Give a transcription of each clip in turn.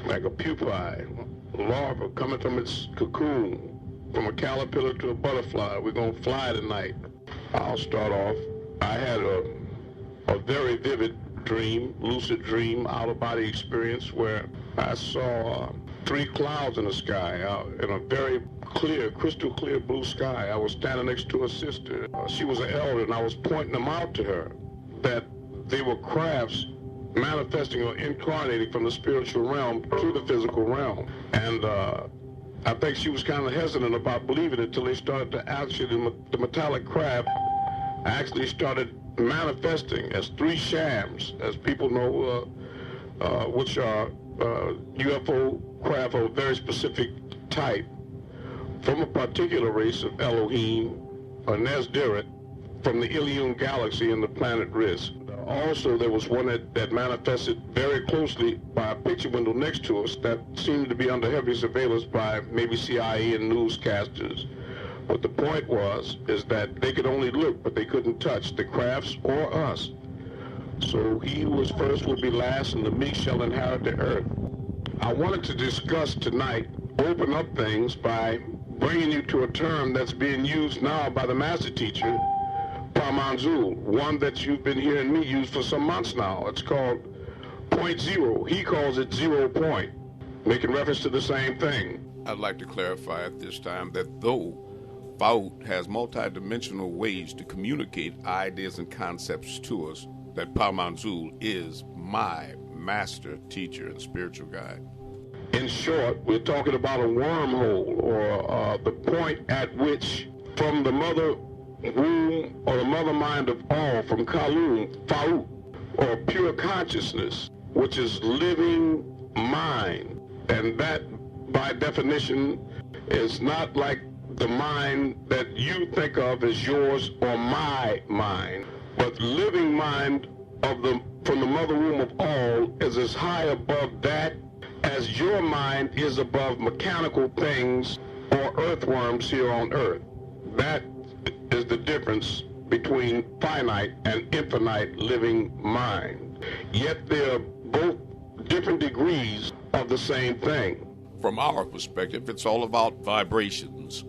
like a pupae, larva coming from its cocoon, from a caterpillar to a butterfly. We're going to fly tonight. I'll start off. I had a very vivid dream, lucid dream, out-of-body experience where I saw 3 clouds in the sky, in a very clear, crystal clear blue sky. I was standing next to a sister. She was an elder, and I was pointing them out to her, that they were crafts manifesting or incarnating from the spiritual realm to the physical realm. And I think she was kind of hesitant about believing it until they started to actually, the metallic craft actually started manifesting as 3 shams, as people know, which are UFO craft of a very specific type, from a particular race of Elohim, or Nesderet, from the Ilion galaxy and the planet Risk. Also, there was one that manifested very closely by a picture window next to us that seemed to be under heavy surveillance by maybe CIA and newscasters. But the point is that they could only look, but they couldn't touch the crafts or us. So he who was first will be last, and the meek shall inherit the earth. I wanted to discuss tonight, open up things by bringing you to a term that's being used now by the master teacher, Pamanzul, one that you've been hearing me use for some months now. It's called point zero. He calls it 0 point, making reference to the same thing. I'd like to clarify at this time that though Faut has multidimensional ways to communicate ideas and concepts to us, that Pamanzul is my master teacher and spiritual guide. In short, we're talking about a wormhole, or the point at which, from the mother womb or the mother mind of all, from Kalum, Faut, or pure consciousness, which is living mind. And that, by definition, is not like the mind that you think of as yours or my mind, but living mind from the mother womb of all is as high above that as your mind is above mechanical things or earthworms here on earth. That is the difference between finite and infinite living mind. Yet they're both different degrees of the same thing. From our perspective, it's all about vibrations.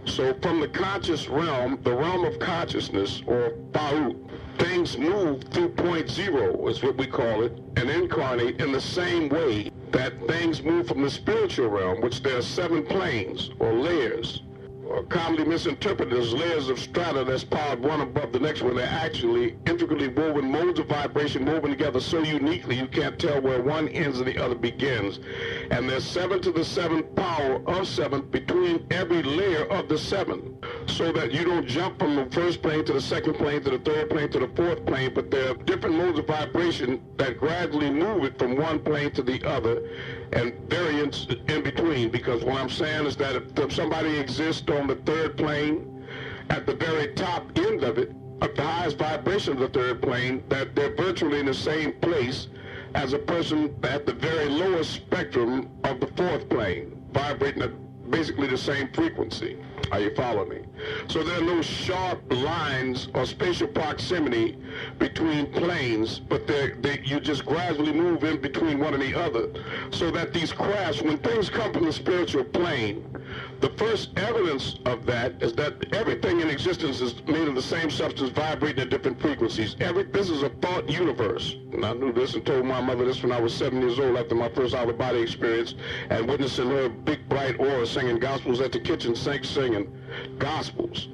So from the conscious realm, the realm of consciousness, or Faut, things move through point zero, is what we call it, and incarnate in the same way that things move from the spiritual realm, which there are 7 planes or layers, or commonly misinterpreted as layers of strata that's piled one above the next one. They're actually intricately woven modes of vibration woven together so uniquely you can't tell where one ends and the other begins. And there's 7 to the 7th power of 7 between every layer of the 7, so that you don't jump from the first plane to the second plane to the third plane to the fourth plane, but there are different modes of vibration that gradually move it from one plane to the other, and variance in between. Because what I'm saying is that if somebody exists on the 3rd plane, at the very top end of it, at the highest vibration of the 3rd plane, that they're virtually in the same place as a person at the very lowest spectrum of the 4th plane, vibrating at basically the same frequency. Are you following me? So there are no sharp lines or spatial proximity between planes, but you just gradually move in between one and the other, so that these crafts, when things come from the spiritual plane, the first evidence of that is that everything in existence is made of the same substance vibrating at different frequencies. This is a thought universe. And I knew this and told my mother this when I was 7 years old after my first out-of-body experience, and witnessing her big bright aura singing gospels at the kitchen sink, singing gospels.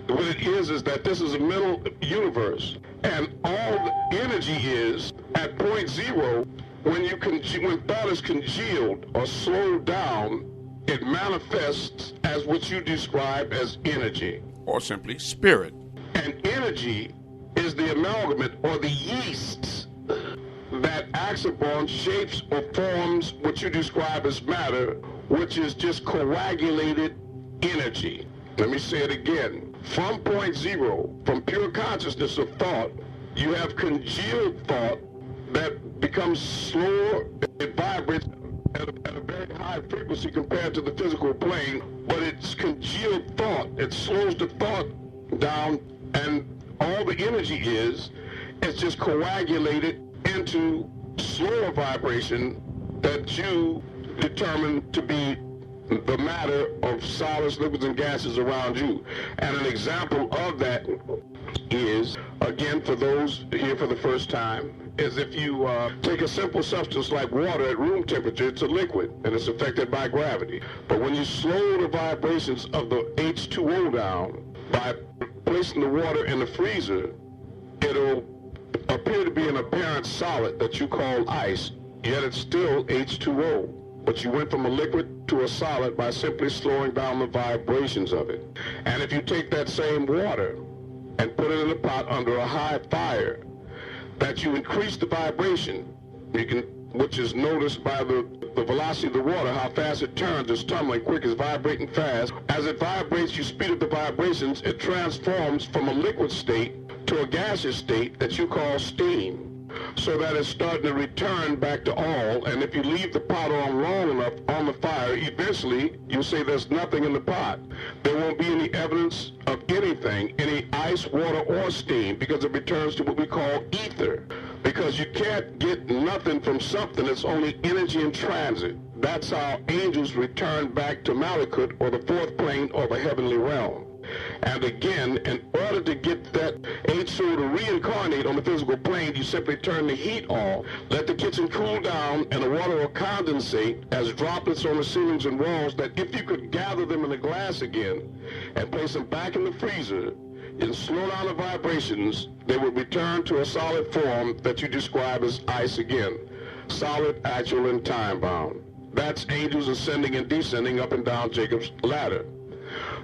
What it is that this is a mental universe, and all the energy is at point zero. When thought is congealed or slowed down, it manifests as what you describe as energy. Or simply spirit. And energy is the amalgamate or the yeast that acts upon, shapes or forms what you describe as matter, which is just coagulated energy. Let me say it again. From point zero, from pure consciousness of thought, you have congealed thought that becomes slower. It vibrates at a very high frequency compared to the physical plane, but it's congealed thought. It slows the thought down, and all the energy is just coagulated into slower vibration that you determine to be the matter of solids, liquids, and gases around you. And an example of that is, again, for those here for the first time, is if you take a simple substance like water at room temperature, it's a liquid, and it's affected by gravity. But when you slow the vibrations of the H2O down by placing the water in the freezer, it'll appear to be an apparent solid that you call ice, yet it's still H2O. But you went from a liquid to a solid by simply slowing down the vibrations of it. And if you take that same water and put it in a pot under a high fire, that you increase the vibration, which is noticed by the velocity of the water, how fast it turns, it's tumbling quick, it's vibrating fast. As it vibrates, you speed up the vibrations, it transforms from a liquid state to a gaseous state that you call steam, so that it's starting to return back to all. And if you leave the pot on long enough on the fire, eventually you'll say there's nothing in the pot. There won't be any evidence of anything, any ice, water, or steam, because it returns to what we call ether. Because you can't get nothing from something that's only energy in transit. That's how angels return back to Malakut, or the fourth plane, or the heavenly realm. And again, in order to get that H2O to reincarnate on the physical plane, you simply turn the heat off, let the kitchen cool down, and the water will condensate as droplets on the ceilings and walls, that if you could gather them in a glass again and place them back in the freezer and slow down the vibrations, they would return to a solid form that you describe as ice again. Solid, actual, and time-bound. That's angels ascending and descending up and down Jacob's ladder.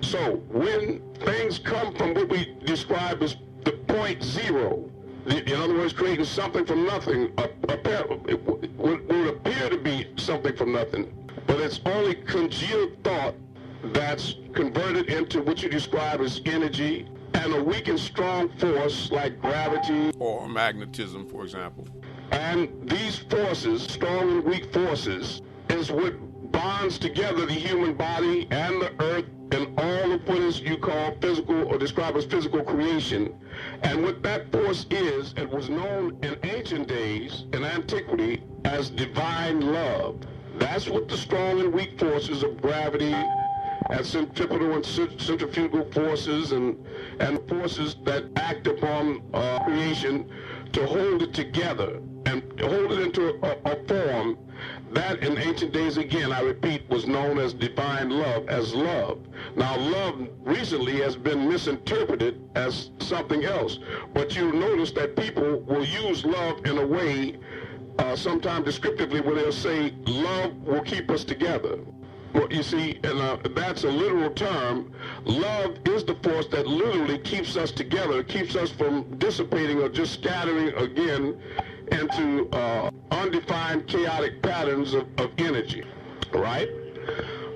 So when things come from what we describe as the point zero, in other words, creating something from nothing, it would appear to be something from nothing, but it's only congealed thought that's converted into what you describe as energy, and a weak and strong force like gravity or magnetism, for example. And these forces, strong and weak forces, is what bonds together the human body and the earth and all of what is you call physical, or describe as physical creation. And what that force is, it was known in ancient days, in antiquity, as divine love. That's what the strong and weak forces of gravity and centripetal and centrifugal forces and forces that act upon creation to hold it together and hold it into a form that in ancient days, again, I repeat, was known as divine love, as love. Now, love recently has been misinterpreted as something else, but you'll notice that people will use love in a way, sometimes descriptively, where they'll say, love will keep us together. Well, you see, and that's a literal term. Love is the force that literally keeps us together, keeps us from dissipating or just scattering again into undefined chaotic patterns of energy, right?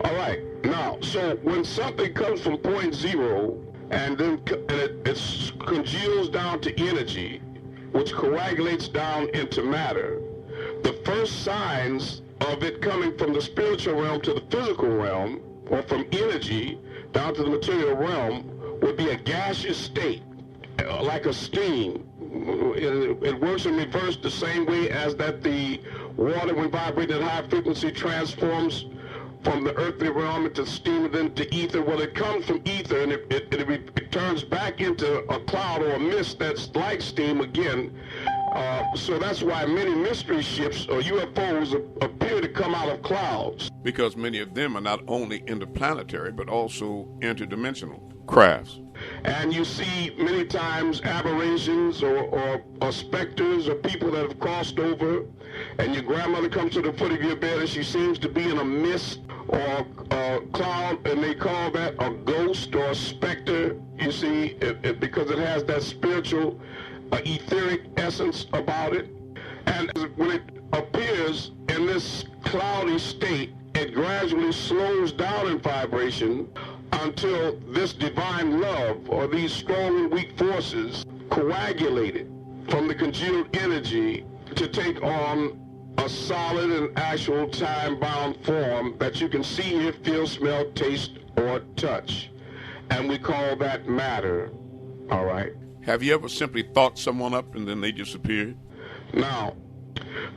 All right. Now, so when something comes from point zero and then it congeals down to energy, which coagulates down into matter, the first signs of it coming from the spiritual realm to the physical realm, or from energy down to the material realm, would be a gaseous state, like a steam. It works in reverse the same way as that the water, when vibrating at high frequency, transforms from the earthly realm into steam and then to ether. Well, it comes from ether and it turns back into a cloud or a mist that's like steam again. So that's why many mystery ships or UFOs appear to come out of clouds. Because many of them are not only interplanetary, but also interdimensional crafts. And you see many times aberrations or specters or people that have crossed over, and your grandmother comes to the foot of your bed and she seems to be in a mist or a cloud, and they call that a ghost or a specter, you see, because it has that spiritual etheric essence about it. And when it appears in this cloudy state, it gradually slows down in vibration until this divine love or these strong and weak forces coagulated from the congealed energy to take on a solid and actual time-bound form that you can see, hear, feel, smell, taste, or touch. And we call that matter. All right? Have you ever simply thought someone up and then they disappeared? Now,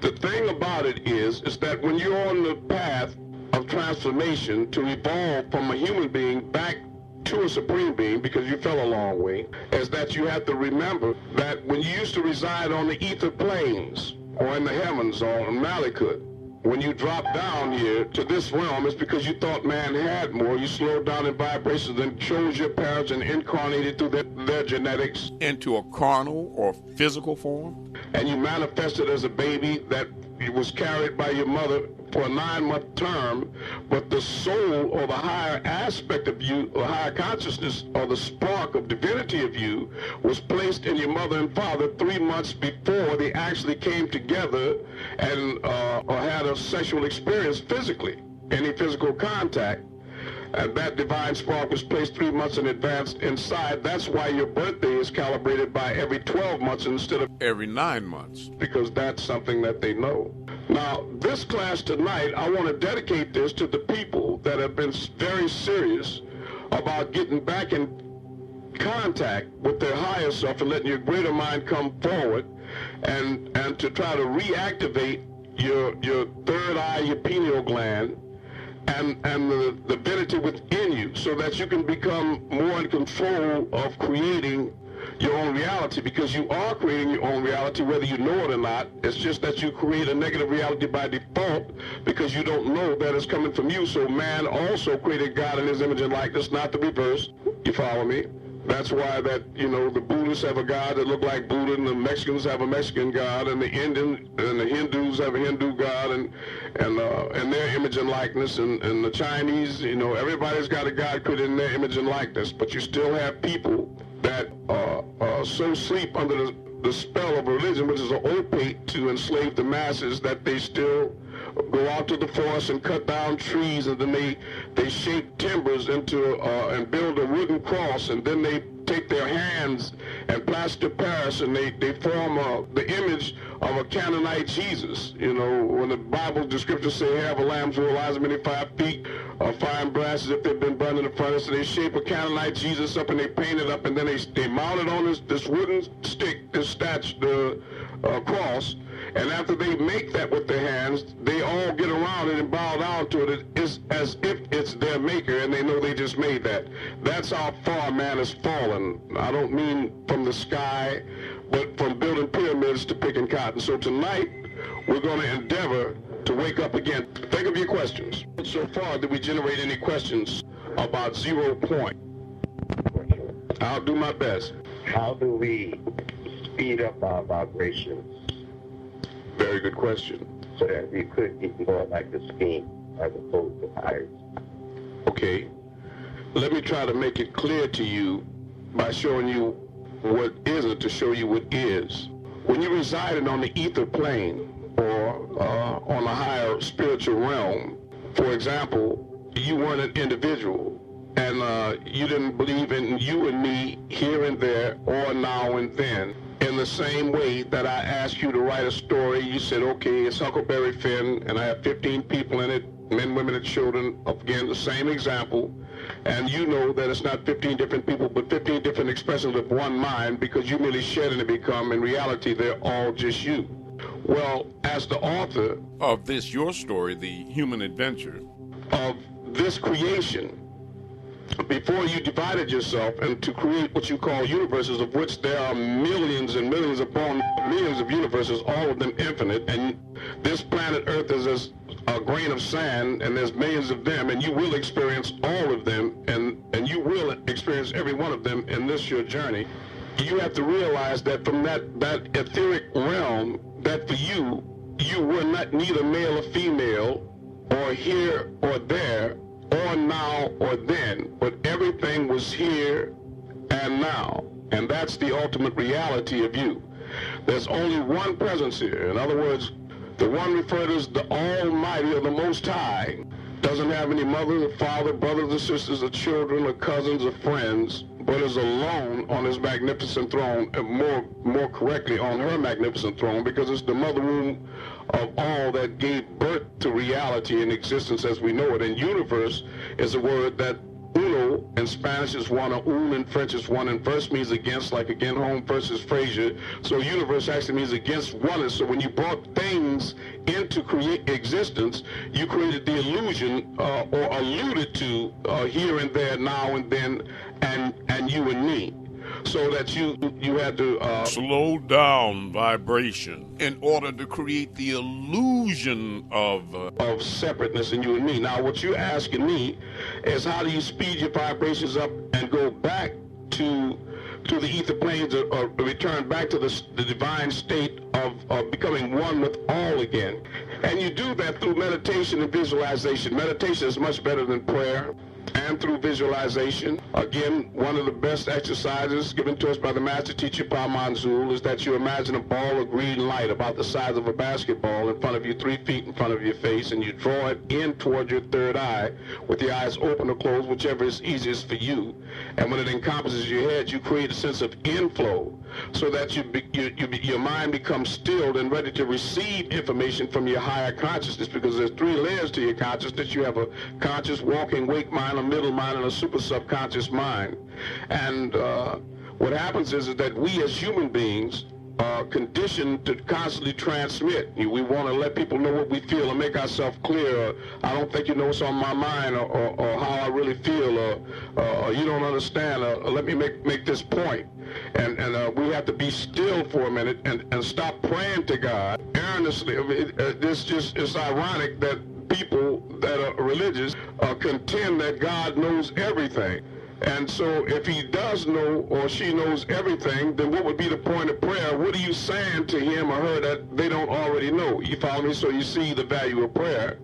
The thing about it is that when you're on the path of transformation to evolve from a human being back to a supreme being, because you fell a long way, is that you have to remember that when you used to reside on the ether planes or in the heavens or in Malachi, when you drop down here to this realm, it's because you thought man had more. You slowed down in vibrations and chose your parents and incarnated through their genetics into a carnal or physical form. And you manifested as a baby that was carried by your mother for a 9-month term, but the soul or the higher aspect of you, or higher consciousness, or the spark of divinity of you was placed in your mother and father 3 months before they actually came together and or had a sexual experience physically, any physical contact. And that divine spark was placed 3 months in advance inside. That's why your birthday is calibrated by every 12 months instead of every 9 months. Because that's something that they know. Now, this class tonight, I want to dedicate this to the people that have been very serious about getting back in contact with their higher self and letting your greater mind come forward and to try to reactivate your third eye, your pineal gland, and the divinity within you, so that you can become more in control of creating your own reality, because you are creating your own reality whether you know it or not. It's just that you create a negative reality by default because you don't know that it's coming from you. So man also created God in his image and likeness, not the reverse. You follow me? That's why that, you know, the Buddhists have a God that look like Buddha, and the Mexicans have a Mexican God, and the Indian and the Hindus have a Hindu God, and their image and likeness, and the Chinese, you know, everybody's got a God created in their image and likeness. But you still have people that so sleep under the spell of religion, which is an opiate to enslave the masses, that they still go out to the forest and cut down trees, and then they shape timbers into and build a wooden cross, and then they take their hands and plaster Paris, and they form the image of a Canaanite Jesus. You know, when the Bible descriptions say have a lamb's wool, eyes many 5 feet, fine branches if they've been burned in the furnace, so they shape a Canaanite Jesus up and they paint it up, and then they mount it on this wooden stick, this statue, the cross. And after they make that with their hands, they all get around it and bow down to it. It's as if it's their maker, and they know they just made that. That's how far man has fallen. I don't mean from the sky, but from building pyramids to picking cotton. So tonight, we're going to endeavor to wake up again. Think of your questions. So far, did we generate any questions about 0 point? I'll do my best. How do we speed up our vibrations? Very good question. So that we could get more like the steam as opposed to fires. Okay. Let me try to make it clear to you by showing you what isn't to show you what is. When you're residing on the ether plane or on a higher spiritual realm, for example, you weren't an individual, and you didn't believe in you and me here and there or now and then. In the same way that I asked you to write a story, you said, okay, it's Huckleberry Finn, and I have 15 people in it, men, women, and children. Again, the same example. And you know that it's not 15 different people, but 15 different expressions of one mind, because you merely shed and become. In reality, they're all just you. Well, as the author of this, your story, the human adventure, of this creation, before you divided yourself and to create what you call universes, of which there are millions and millions upon millions of universes, all of them infinite, and this planet Earth is as a grain of sand, and there's millions of them, and you will experience all of them, and you will experience every one of them in this your journey. You have to realize that from that etheric realm, that for you were not neither male or female, or here or there, or now or then, but everything was here and now. And that's the ultimate reality of you. There's only one presence here. In other words, the one referred to as the Almighty or the Most High doesn't have any mother or father, brothers or sisters or children or cousins or friends, but is alone on his magnificent throne, and more correctly on her magnificent throne, because it's the mother womb of all that gave birth to reality and existence as we know it. And universe is a word that uno in Spanish is one, or un in French is one, and verse means against, like again, home versus Frazier. So universe actually means against oneness. So when you brought things into create existence, you created the illusion or alluded to here and there, now and then, and you and me. So that you had to slow down vibration in order to create the illusion of separateness in you and me. Now, what you're asking me is, how do you speed your vibrations up and go back to the ether planes, or return back to the divine state of becoming one with all again? And you do that through meditation and visualization. Meditation is much better than prayer. And through visualization. Again, one of the best exercises given to us by the master teacher, Amun, is that you imagine a ball of green light about the size of a basketball in front of you, 3 feet in front of your face, and you draw it in toward your third eye with your eyes open or closed, whichever is easiest for you. And when it encompasses your head, you create a sense of inflow, so that your mind becomes stilled and ready to receive information from your higher consciousness, because there's 3 layers to your consciousness. You have a conscious, walking, wake mind, a middle mind, and a super subconscious mind. And what happens is that we as human beings are conditioned to constantly transmit. We want to let people know what we feel and make ourselves clear. I don't think you know what's on my mind, or how I really feel, or you don't understand, let me make this point. And we have to be still for a minute and stop praying to God earnestly. It's ironic that people that are religious contend that God knows everything. And so if he does know, or she knows everything, then what would be the point of prayer? What are you saying to him or her that they don't already know? You follow me? So you see, the value of prayer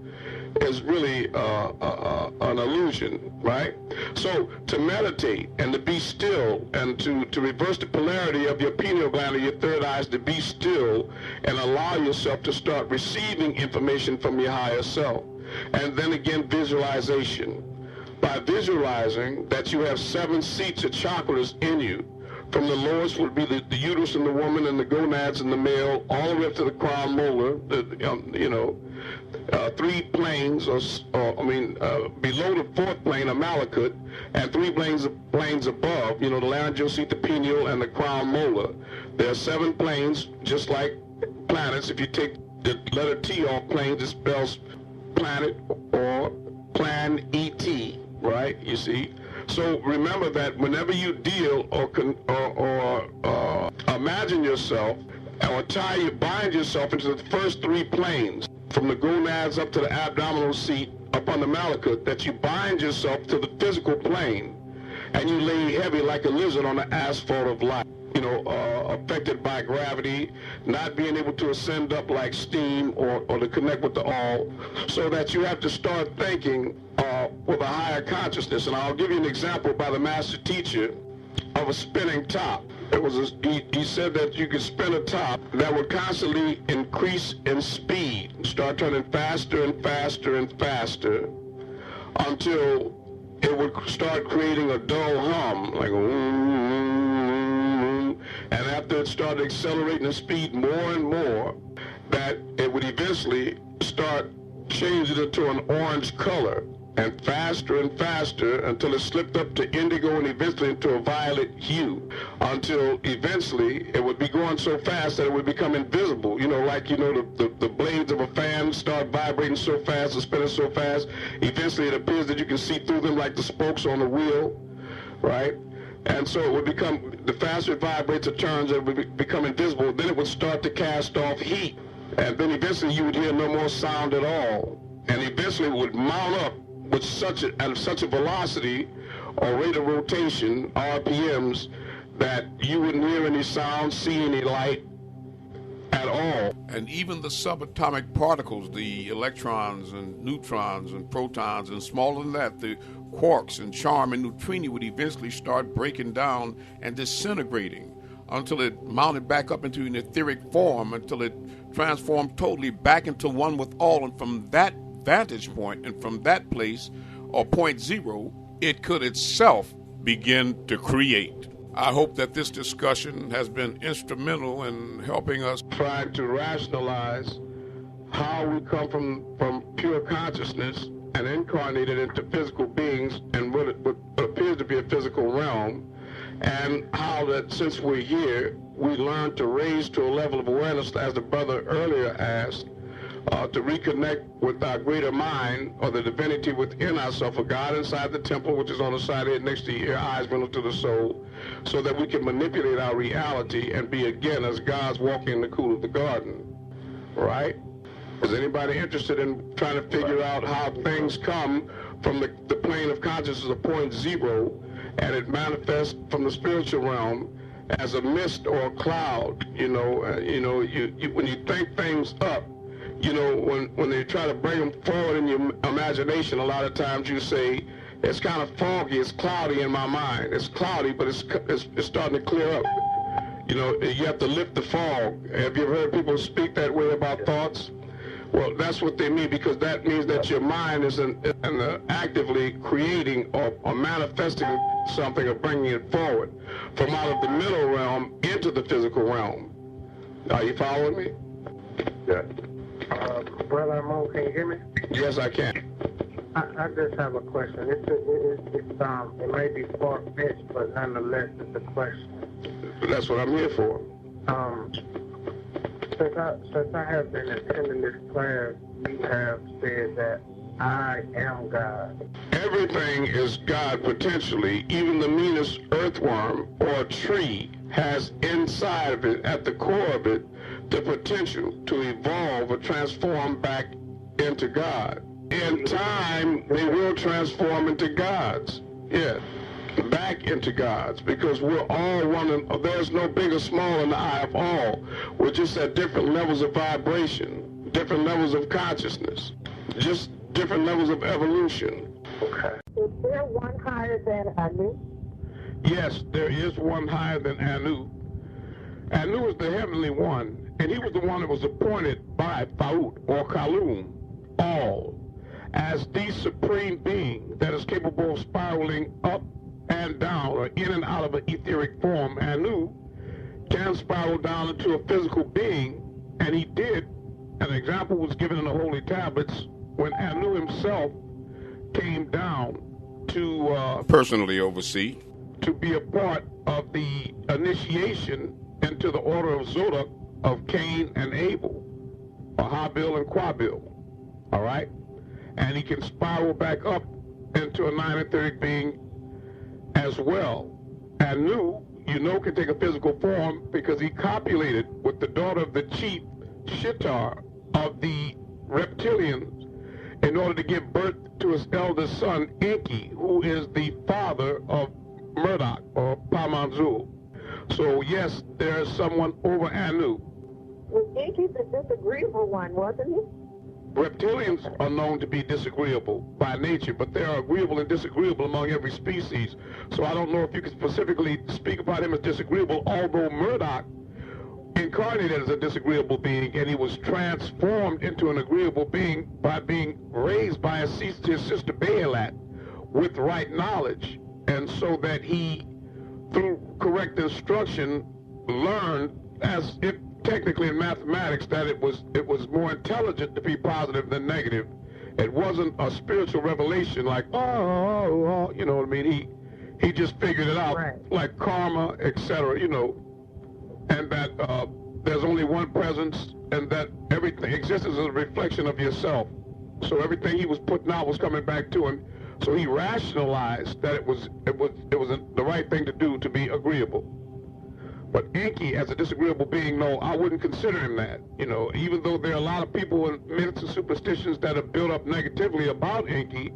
is really an illusion, right? So to meditate and to be still, and to reverse the polarity of your pineal gland or your third eyes, to be still and allow yourself to start receiving information from your higher self. And then again, visualization. By visualizing that you have 7 seats of chakras in you. From the lowest would be the uterus in the woman, and the gonads in the male, all the way up to the crown molar, 3 planes, below the 4th plane of Malachi, and 3 planes above, the laryngeal seat, the pineal, and the crown molar. There are 7 planes, just like planets. If you take the letter T off planes, it spells planet or plan ET, right? You see? So remember that whenever you deal or imagine yourself, or bind yourself into the first 3 planes, from the gonads up to the abdominal seat, up on the Malachi, that you bind yourself to the physical plane, and you lay heavy like a lizard on the asphalt of life, affected by gravity, not being able to ascend up like steam, or to connect with the all, so that you have to start thinking with a higher consciousness. And I'll give you an example by the master teacher of a spinning top. He said that you could spin a top that would constantly increase in speed, start turning faster and faster and faster, until it would start creating a dull hum, like and after it started accelerating the speed more and more, that it would eventually start changing it to an orange color, and faster until it slipped up to indigo, and eventually into a violet hue, until eventually it would be going so fast that it would become invisible. The blades of a fan start vibrating so fast and spinning so fast, eventually it appears that you can see through them like the spokes on a wheel, right? And so it would become, the faster it vibrates or turns, it would become invisible. Then it would start to cast off heat, and then eventually you would hear no more sound at all, and eventually it would mount up with such a velocity or rate of rotation, RPMs, that you wouldn't hear any sound, see any light at all. And even the subatomic particles, the electrons and neutrons and protons, and smaller than that, the quarks and charm and neutrino, would eventually start breaking down and disintegrating until it mounted back up into an etheric form, until it transformed totally back into one with all. And from that vantage point, and from that place, or point 0, it could itself begin to create. I hope that this discussion has been instrumental in helping us try to rationalize how we come from pure consciousness and incarnated into physical beings and what appears to be a physical realm, and how that since we're here, we learn to raise to a level of awareness, as the brother earlier asked, to reconnect with our greater mind, or the divinity within ourselves, or God inside the temple, which is on the side here next to your eyes, middle to the soul, so that we can manipulate our reality and be again as God's walking in the cool of the garden. Right? Is anybody interested in trying to figure out how things come from the plane of consciousness of point zero, and it manifests from the spiritual realm as a mist or a cloud? When you think things up, when they try to bring them forward in your imagination, a lot of times you say, it's kind of foggy, it's cloudy in my mind. It's cloudy, but it's starting to clear up. You have to lift the fog. Have you ever heard people speak that way about thoughts? Well, that's what they mean, because that means that your mind is actively creating or manifesting something or bringing it forward from out of the middle realm into the physical realm. Are you following me? Yeah. Brother Amun, can you hear me? Yes, I can. I just have a question. It may be far-fetched, but nonetheless, it's a question. That's what I'm here for. Since I have been attending this class, you have said that I am God. Everything is God potentially. Even the meanest earthworm or tree has inside of it, at the core of it, the potential to evolve or transform back into God. In time, they will transform into gods. Yeah, back into gods, because we're all one, and there's no big or small in the eye of all. We're just at different levels of vibration, different levels of consciousness, just different levels of evolution. Okay. Is there one higher than Anu? Yes, there is one higher than Anu. Anu is the heavenly one, and he was the one that was appointed by Faut or Kalum, all, as the supreme being that is capable of spiraling up and down, or in and out of an etheric form. Anu can spiral down into a physical being, and he did. An example was given in the Holy Tablets when Anu himself came down to personally oversee, to be a part of the initiation into the order of Zodok of Cain and Abel, or Habil and Qabil. All right? And he can spiral back up into a non-etheric being as well. Anu, can take a physical form because he copulated with the daughter of the chief Shittar of the reptilians in order to give birth to his eldest son, Enki, who is the father of Murdoch or Pamanzul. So yes, there is someone over Anu. Was Enki the disagreeable one, wasn't he? Reptilians are known to be disagreeable by nature, but they are agreeable and disagreeable among every species. So I don't know if you can specifically speak about him as disagreeable, although Murdoch incarnated as a disagreeable being, and he was transformed into an agreeable being by being raised by his sister Baalat with right knowledge, and so that he, through correct instruction, learned, as if technically in mathematics, that it was more intelligent to be positive than negative. It wasn't a spiritual revelation like, you know what I mean? He just figured it out, right, like karma, etc., and that there's only one presence, and that everything existence is a reflection of yourself. So everything he was putting out was coming back to him. So he rationalized that it was the right thing to do to be agreeable. But Enki, as a disagreeable being, no, I wouldn't consider him that. Even though there are a lot of people and myths and superstitions that have built up negatively about Enki,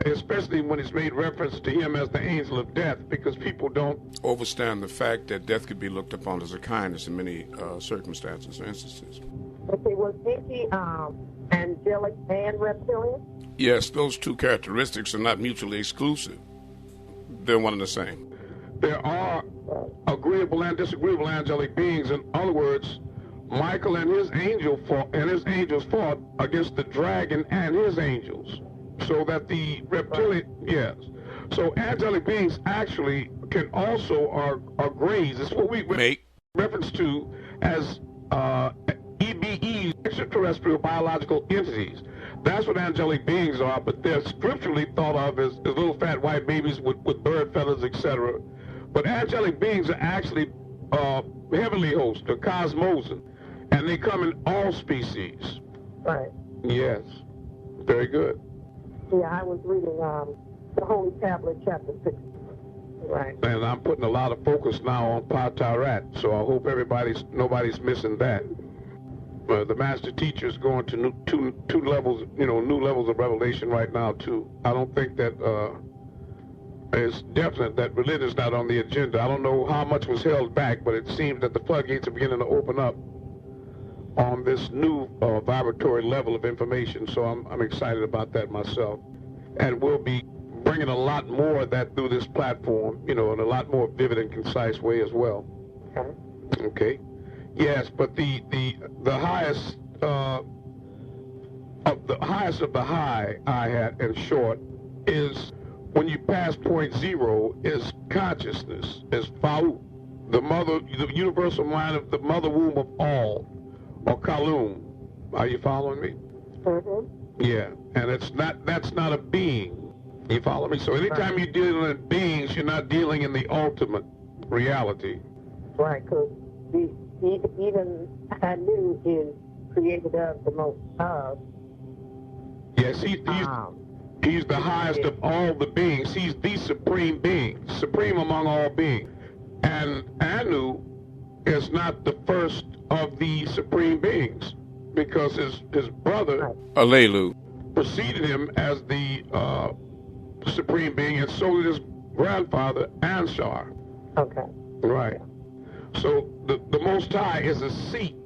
especially when it's made reference to him as the angel of death, because people don't overstand the fact that death could be looked upon as a kindness in many circumstances or instances. Okay, was Enki angelic and reptilian? Yes, those two characteristics are not mutually exclusive. They're one and the same. There are agreeable and disagreeable angelic beings. In other words, Michael and his angels fought against the dragon and his angels, so that the reptilian, yes. So angelic beings actually can also are grays. It's what we make reference to as EBEs, extraterrestrial biological entities. That's what angelic beings are, but they're scripturally thought of as little fat white babies with bird feathers, etc. But angelic beings are actually heavenly hosts, or cosmosan, and they come in all species. Right. Yes. Very good. Yeah, I was reading the Holy Tablet, chapter 6. Right. And I'm putting a lot of focus now on Patarat, so I hope nobody's missing that. The master teacher is going to two levels, new levels of revelation right now too. I don't think that it's definite that religion is not on the agenda. I don't know how much was held back, but it seems that the floodgates are beginning to open up on this new vibratory level of information. So I'm excited about that myself, and we'll be bringing a lot more of that through this platform, in a lot more vivid and concise way as well. Okay. Yes, but the highest of the high I had in short is when you pass point zero is consciousness, is Fa'u, the universal mind of the mother womb of all, or Kalum. Are you following me? Mm-hmm. Yeah, and that's not a being. You follow me? So anytime you're dealing in beings, you're not dealing in the ultimate reality. Right, because even Anu is created of the most of. Yes, he's the highest of all the beings. He's the supreme being, supreme among all beings. And Anu is not the first of the supreme beings, because his brother, Alelu, preceded him as the supreme being, and so did his grandfather, Ansar. Okay. Right. So the Most High is a seat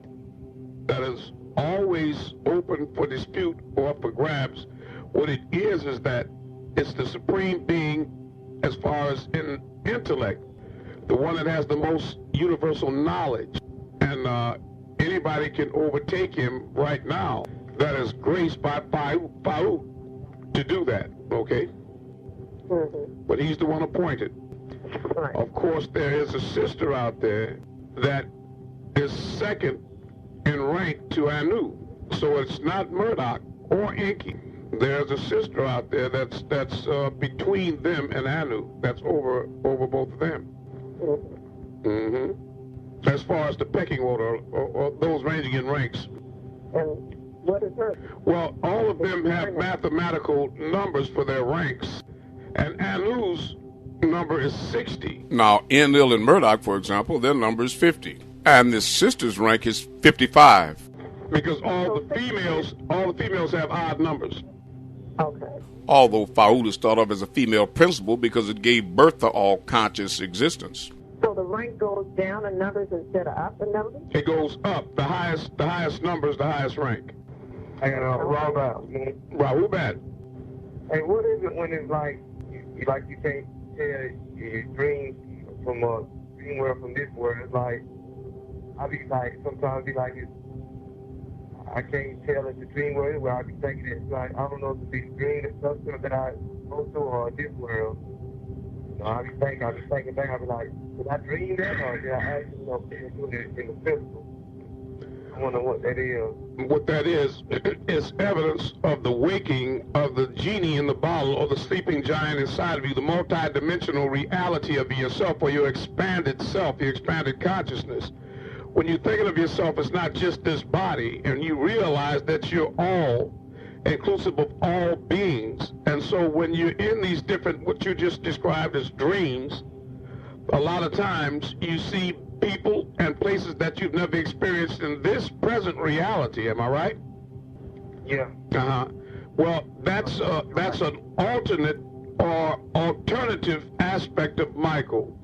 that is always open for dispute or for grabs. What it is that it's the supreme being as far as in intellect, the one that has the most universal knowledge, and anybody can overtake him right now. That is graced by Fa'u to do that, okay? Mm-hmm. But he's the one appointed. Right. Of course, there is a sister out there that is second in rank to Anu. So it's not Murdoch or Enki. There's a sister out there that's between them and Anu. That's over both of them. Mm-hmm. Mm-hmm. As far as the pecking order, or those ranging in ranks. And what is her? Well, all of them have mathematical numbers for their ranks, and Anu's number is 60. Now, Enlil and Murdoch, for example, their number is 50. And this sister's rank is 55. Because all the females have odd numbers. Okay. Although Fa'u is thought of as a female principle because it gave birth to all conscious existence. So the rank goes down in numbers instead of up in numbers? It goes up. The highest number is the highest rank. And Raul bad. And what is it when it's like you can't tell your dream from a dream world from this world? It's like, I be like, sometimes be like, I can't tell it's a dream world where I be thinking it's like, I don't know if it's a dream or something that I go to or this world. I be thinking back, I be like, did I dream that or did I actually do it in the physical? I wonder what that is. What that is evidence of the waking of the genie in the bottle, or the sleeping giant inside of you, the multi-dimensional reality of yourself, or your expanded self, your expanded consciousness. When you're thinking of yourself, it's not just this body, and you realize that you're all, inclusive of all beings. And so when you're in these different, what you just described as dreams, a lot of times you see people and places that you've never experienced in this present reality. Am I right? Yeah. Uh-huh. Well, that's an alternate or alternative aspect of Michael.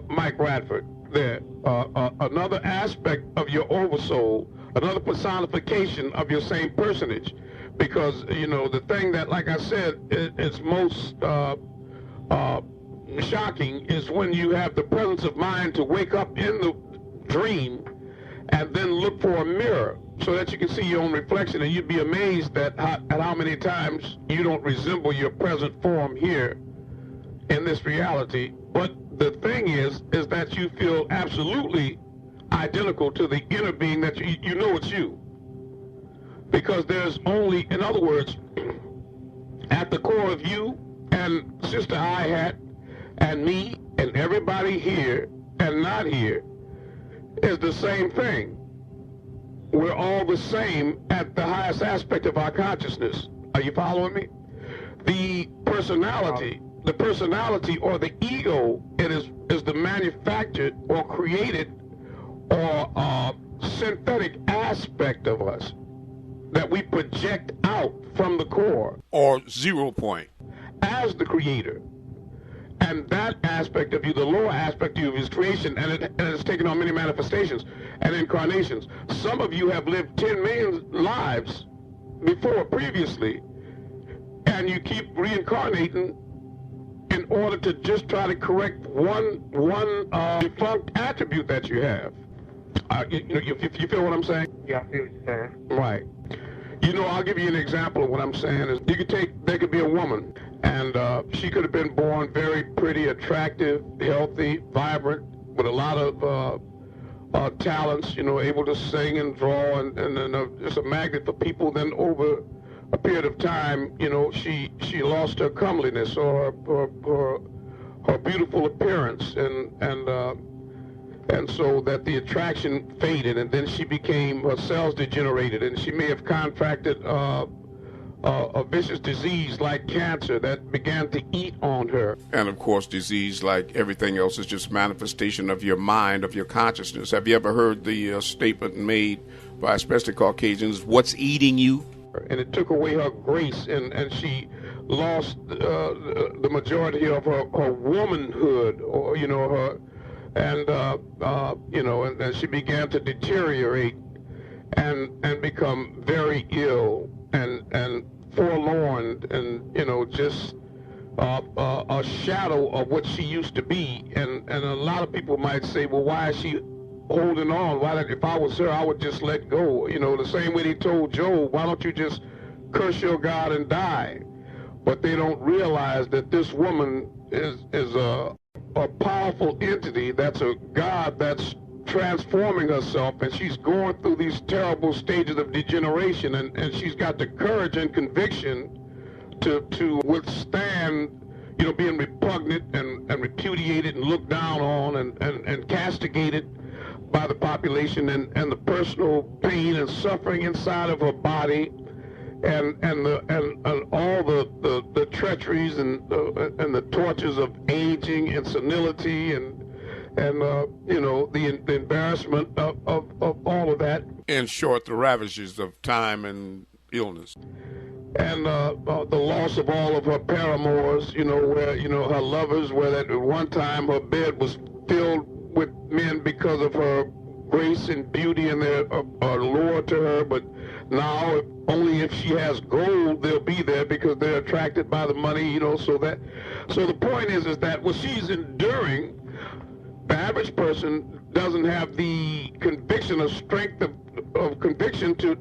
Mike Radford. There, another aspect of your oversoul, another personification of your same personage, because the thing that, like I said, is most shocking is when you have the presence of mind to wake up in the dream and then look for a mirror so that you can see your own reflection, and you'd be amazed at how many times you don't resemble your present form here in this reality. But the thing is that you feel absolutely identical to the inner being that you know it's you. Because there's only, in other words, at the core of you and Sister I-Hat and me and everybody here and not here is the same thing. We're all the same at the highest aspect of our consciousness. Are you following me? The personality or the ego, it is the manufactured or created or synthetic aspect of us that we project out from the core. Or 0 point. As the creator. And that aspect of you, the lower aspect of you, is creation, and it's taken on many manifestations and incarnations. Some of you have lived 10 million lives previously, and you keep reincarnating in order to just try to correct one defunct attribute that you have. You feel what I'm saying? Yeah, I feel what you're saying. Right. I'll give you an example of what I'm saying. Is there could be a woman, and she could have been born very pretty, attractive, healthy, vibrant, with a lot of talents, able to sing and draw, and just a magnet for people. Then over a period of time, she lost her comeliness or her beautiful appearance, and so that the attraction faded, and then her cells degenerated, and she may have contracted a vicious disease like cancer that began to eat on her. And of course, disease, like everything else, is just manifestation of your mind, of your consciousness. Have you ever heard the statement made by especially Caucasians, "What's eating you?" And it took away her grace, and she lost the majority of her womanhood, or her. And she began to deteriorate and become very ill and forlorn, and just a shadow of what she used to be. And a lot of people might say, well, why is she holding on? If I was her, I would just let go. The same way they told Job, why don't you just curse your God and die? But they don't realize that this woman is a powerful entity, that's a God that's transforming herself, and she's going through these terrible stages of degeneration, and she's got the courage and conviction to withstand, being repugnant and repudiated and looked down on and castigated by the population, and the personal pain and suffering inside of her body, and all the treacheries and the tortures of aging and senility and the embarrassment of all of that. In short, the ravages of time and illness. And the loss of all of her paramours, where her lovers, where at one time her bed was filled with men because of her grace and beauty and their allure to her, but now only if she has gold they'll be there because they're attracted by the money, so the point is that what she's enduring, the average person doesn't have the conviction or strength of conviction to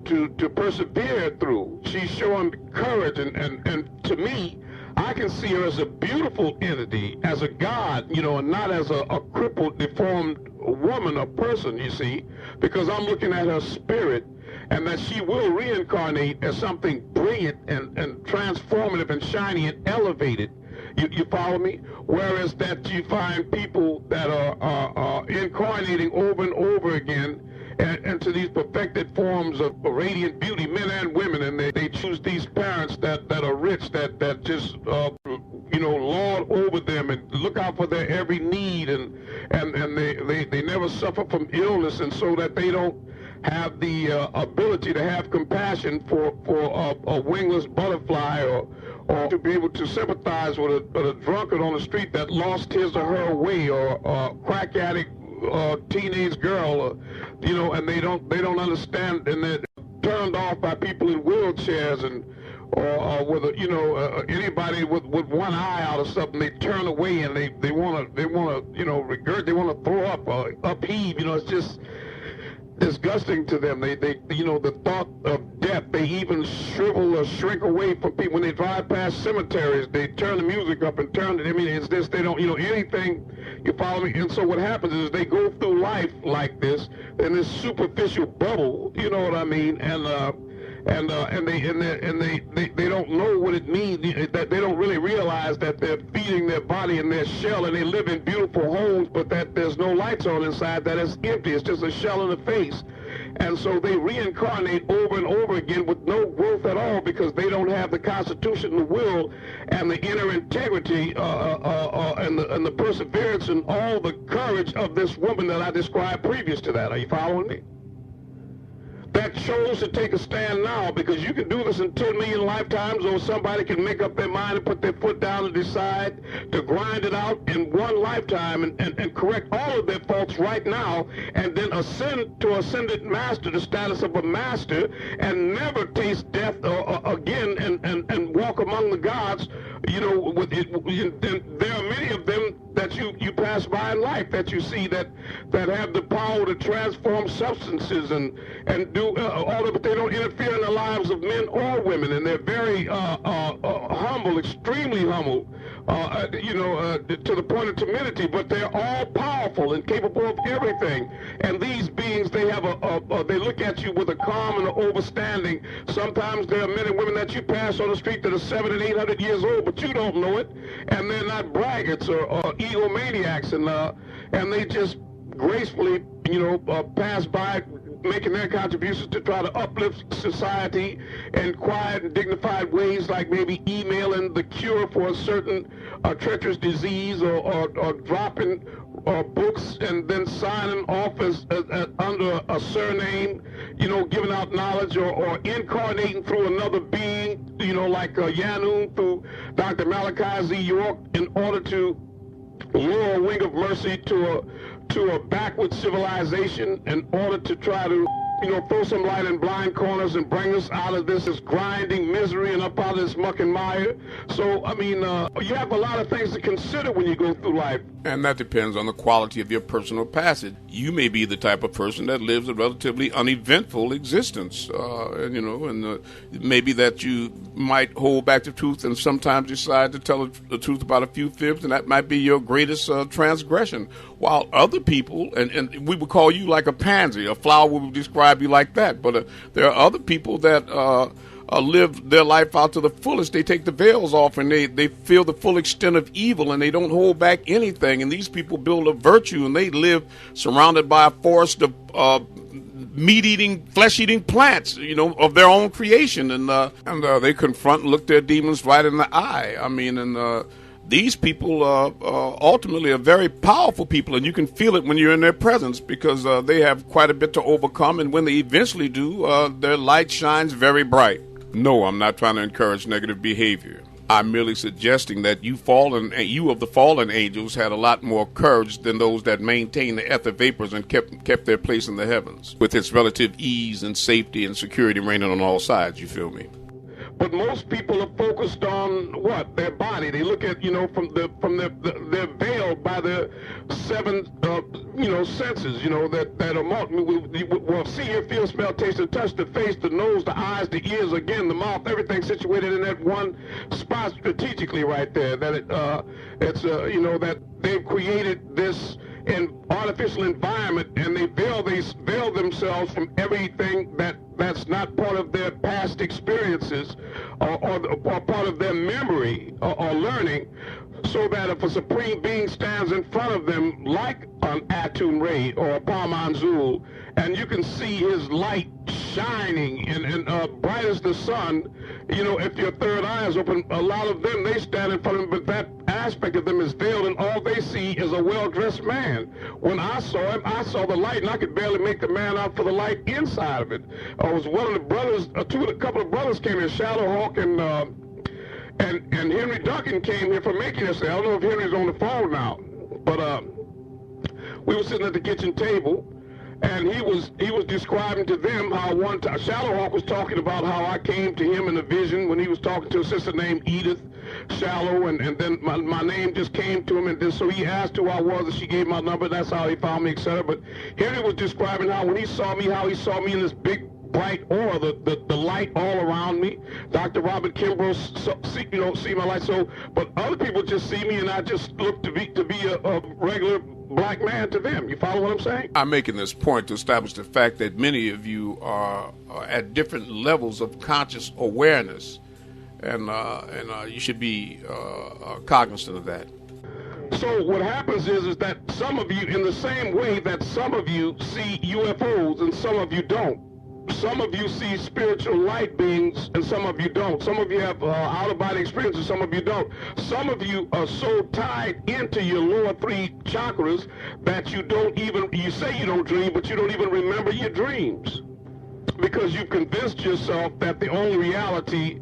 persevere through. She's showing courage, and to me, I can see her as a beautiful entity, as a god, and not as a crippled, deformed woman or person, you see, because I'm looking at her spirit, and that she will reincarnate as something brilliant and transformative and shiny and elevated. You follow me? Whereas that you find people that are incarnating over and over again into these perfected forms of radiant beauty, men and women, and they choose these parents that are rich, that just lord over them and look out for their every need, and they never suffer from illness, and so that they don't have the ability to have compassion for a wingless butterfly, or to be able to sympathize with a drunkard on the street that lost his or her way, or a crack addict teenage girl, and they don't understand, and they're turned off by people in wheelchairs, or with anybody with one eye out or something. They turn away, and they want to regurgitate, they want to throw up or upheave. It's just disgusting to them. They the thought of death, they even shrivel or shrink away from people. When they drive past cemeteries, they turn the music up and turn it. I mean, it's this, they don't, anything, you follow me? And so what happens is they go through life like this, in this superficial bubble, you know what I mean? they don't know what it means. That they don't really realize that they're feeding their body in their shell, and they live in beautiful homes, but that there's no lights on inside. That is empty. It's just a shell in the face. And so they reincarnate over and over again with no growth at all, because they don't have the constitution, the will, and the inner integrity, and the perseverance and all the courage of this woman that I described previous to that. Are you following me? That chose to take a stand now, because you can do this in 10 million lifetimes, or somebody can make up their mind and put their foot down and decide to grind it out in one lifetime and correct all of their faults right now, and then ascend to ascended master, the status of a master, and never taste death again, and walk among the gods. You know, there are many of them that you pass by in life that you see that have the power to transform substances and do all of it, but they don't interfere in the lives of men or women, and they're very humble, extremely humble, to the point of timidity, but they're all powerful and capable of everything. And these beings, they have they look at you with a calm and an overstanding. Sometimes there are men and women that you pass on the street that are 700 and 800 years old, but you don't know it, and they're not braggarts or egomaniacs, and they just gracefully, pass by, making their contributions to try to uplift society in quiet and dignified ways, like maybe emailing the cure for a certain treacherous disease, or dropping books and then signing off as under a surname, giving out knowledge, or incarnating through another being, like Yanun through Dr. Malachi Z. York, in order to lure a wing of mercy to a backward civilization, in order to try to, throw some light in blind corners and bring us out of this grinding misery and up out of this muck and mire. So, I mean, you have a lot of things to consider when you go through life. And that depends on the quality of your personal passage. You may be the type of person that lives a relatively uneventful existence, maybe that you might hold back the truth and sometimes decide to tell the truth about a few fibs, and that might be your greatest transgression. While other people, and we would call you like a pansy, a flower would describe you like that, but there are other people that live their life out to the fullest. They take the veils off, and they feel the full extent of evil, and they don't hold back anything. And these people build a virtue, and they live surrounded by a forest of meat-eating, flesh-eating plants, of their own creation, and they confront and look their demons right in the eye. I mean, these people ultimately are very powerful people, and you can feel it when you're in their presence, because they have quite a bit to overcome, and when they eventually do, their light shines very bright. No, I'm not trying to encourage negative behavior. I'm merely suggesting that you of the fallen angels had a lot more courage than those that maintained the ether vapors and kept their place in the heavens, with its relative ease and safety and security reigning on all sides, you feel me? But most people are focused on what? Their body. They look at, they're veiled by their seven, senses, that are well, see, hear, feel, smell, taste, and touch, the face, the nose, the eyes, the ears, again, the mouth, everything situated in that one spot strategically right there. That that they've created this artificial environment, and they veil themselves from everything that's not part of their past experiences or part of their memory or learning, so that if a supreme being stands in front of them like an Atum Ray or a Pamanzul, and you can see his light shining and bright as the sun, if your third eye is open, a lot of them, they stand in front of him, but that aspect of them is veiled, and all they see is a well-dressed man. When I saw him, I saw the light, and I could barely make the man out for the light inside of it. I was one of the brothers, a couple of brothers came in, Shadowhawk and Henry Duncan came here for making yesterday. I don't know if Henry's on the phone now, but we were sitting at the kitchen table, and he was describing to them how one time Shadowhawk was talking about how I came to him in a vision when he was talking to a sister named Edith Shallow, and then my name just came to him, and then so he asked who I was, and she gave my number. That's how he found me, etc. But Henry was describing how when he saw me, in this big bright aura, the light all around me. Dr. Robert Kimbrough, see my light. So, but other people just see me, and I just look to be a regular black man to them. You follow what I'm saying? I'm making this point to establish the fact that many of you are at different levels of conscious awareness, and you should be cognizant of that. So what happens is that some of you, in the same way that some of you see UFOs and some of you don't. Some of you see spiritual light beings and some of you don't. Some of you have out-of-body experiences, some of you don't. Some of you are so tied into your lower three chakras that you say you don't dream, but you don't even remember your dreams. Because you've convinced yourself that the only reality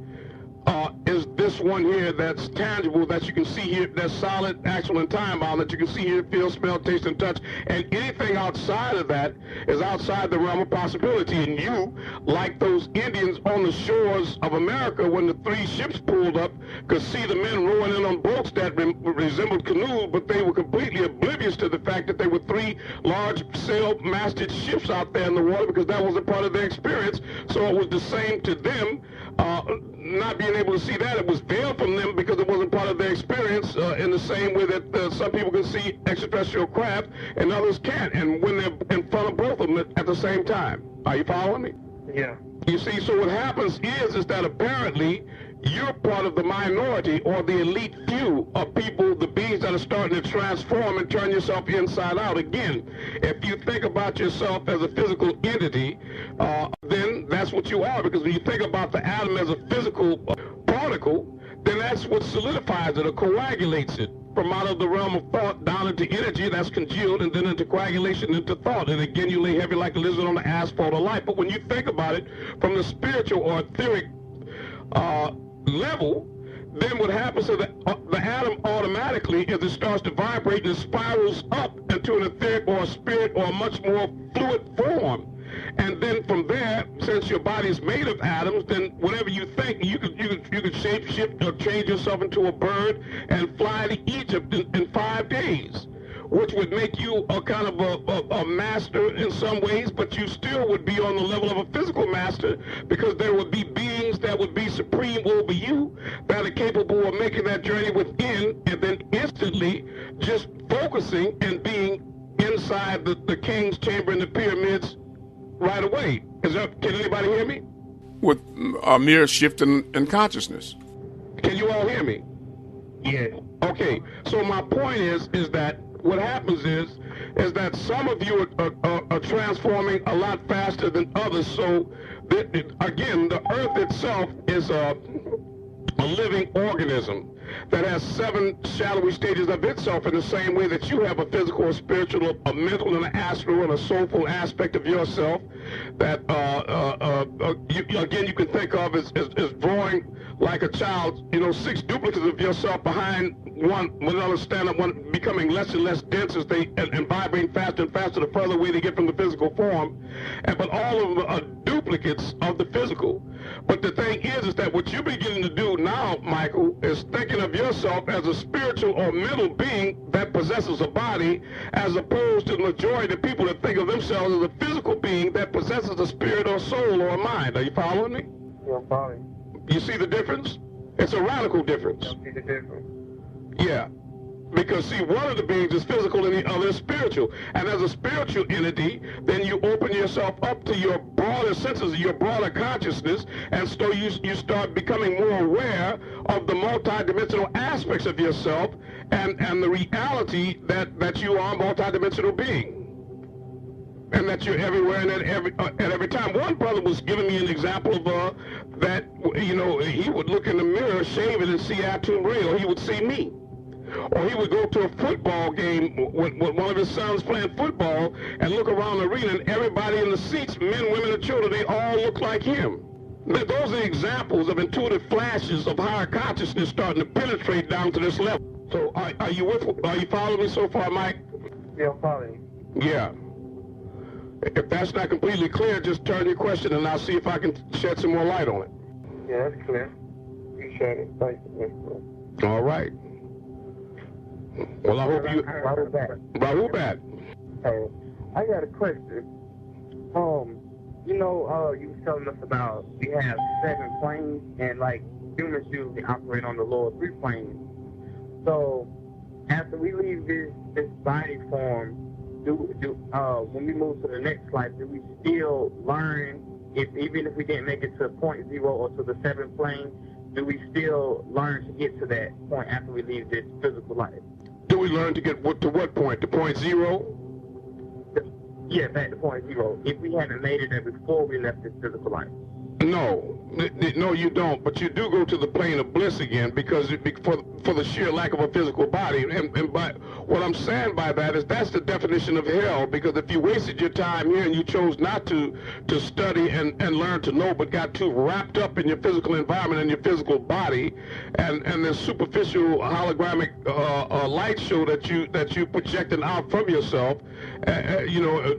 is this one here that's tangible, that you can see here, that's solid, actual, and time-bound, that you can see here, feel, smell, taste, and touch. And anything outside of that is outside the realm of possibility. And you, like those Indians on the shores of America when the three ships pulled up, could see the men rowing in on boats that resembled canoes, but they were completely oblivious to the fact that they were three large sail-masted ships out there in the water, because that wasn't part of their experience. So it was the same to them, not being able to see that. It was veiled from them because it wasn't part of their experience, in the same way that some people can see extraterrestrial craft and others can't, and when they're in front of both of them at the same time. Are you following me? Yeah. You see, so what happens is that apparently you're part of the minority or the elite few of people, the beings that are starting to transform and turn yourself inside out. Again, if you think about yourself as a physical entity, then that's what you are, because when you think about the atom as a physical particle, then that's what solidifies it or coagulates it from out of the realm of thought down into energy that's congealed, and then into coagulation into thought. And again, you lay heavy like a lizard on the asphalt of life. But when you think about it from the spiritual or etheric level, then what happens to the atom automatically is it starts to vibrate and it spirals up into an etheric or a spirit or a much more fluid form. And then from there, since your body is made of atoms, then whatever you think, you could shape shift or change yourself into a bird and fly to Egypt in 5 days, which would make you a kind of a master in some ways, but you still would be on the level of a physical master, because there would be beings that would be supreme over you that are capable of making that journey within, and then instantly just focusing and being inside the king's chamber in the pyramids right away. Can anybody hear me? With a mere shift in consciousness. Can you all hear me? Yeah. Okay, so my point is that what happens is that some of you are transforming a lot faster than others. So, again, the earth itself is a living organism that has 7 shadowy stages of itself, in the same way that you have a physical, a spiritual, a mental, and an astral, and a soulful aspect of yourself that, you can think of as drawing like a child, 6 duplicates of yourself behind one another, stand up, one becoming less and less dense as they and vibrating faster and faster the further away they get from the physical form. But all of them are duplicates of the physical. But the thing is that what you're beginning to do now, Michael, is thinking of yourself as a spiritual or mental being that possesses a body, as opposed to the majority of people that think of themselves as a physical being that possesses a spirit or soul or a mind. Are you following me? Yeah, I'm following. You see the difference? It's a radical difference. I see the difference. Yeah. Because, see, one of the beings is physical and the other is spiritual. And as a spiritual entity, then you open yourself up to your broader senses, your broader consciousness, and so you start becoming more aware of the multidimensional aspects of yourself and the reality that you are a multidimensional being. And that you're everywhere and at every time. One brother was giving me an example of that, he would look in the mirror, shave it, and see Atum Ray, or he would see me. Or he would go to a football game with one of his sons playing football and look around the arena, and everybody in the seats, men, women, and children, they all look like him. Those are examples of intuitive flashes of higher consciousness starting to penetrate down to this level. So are you following me so far, Mike? Yeah, I'm following. Yeah. If that's not completely clear, just turn your question and I'll see if I can shed some more light on it. Yeah, that's clear. You said it. Thank you. All right. Well, I hope you... Rahul back. Hey, I got a question. You was telling us about we have 7 planes, and like humans usually operate on the lower 3 planes. So after we leave this body form, when we move to the next life, do we still learn, even if we didn't make it to point 0 or to the 7th plane, do we still learn to get to that point after we leave this physical life? Do we learn to get to what point? To point 0? Yeah, back to point 0. If we hadn't made it there before we left this physical life. No, you don't. But you do go to the plane of bliss again because for the sheer lack of a physical body. And by what I'm saying by that is that's the definition of hell. Because if you wasted your time here and you chose not to study and learn to know, but got too wrapped up in your physical environment and your physical body, and this superficial hologramic light show that you projecting out from yourself,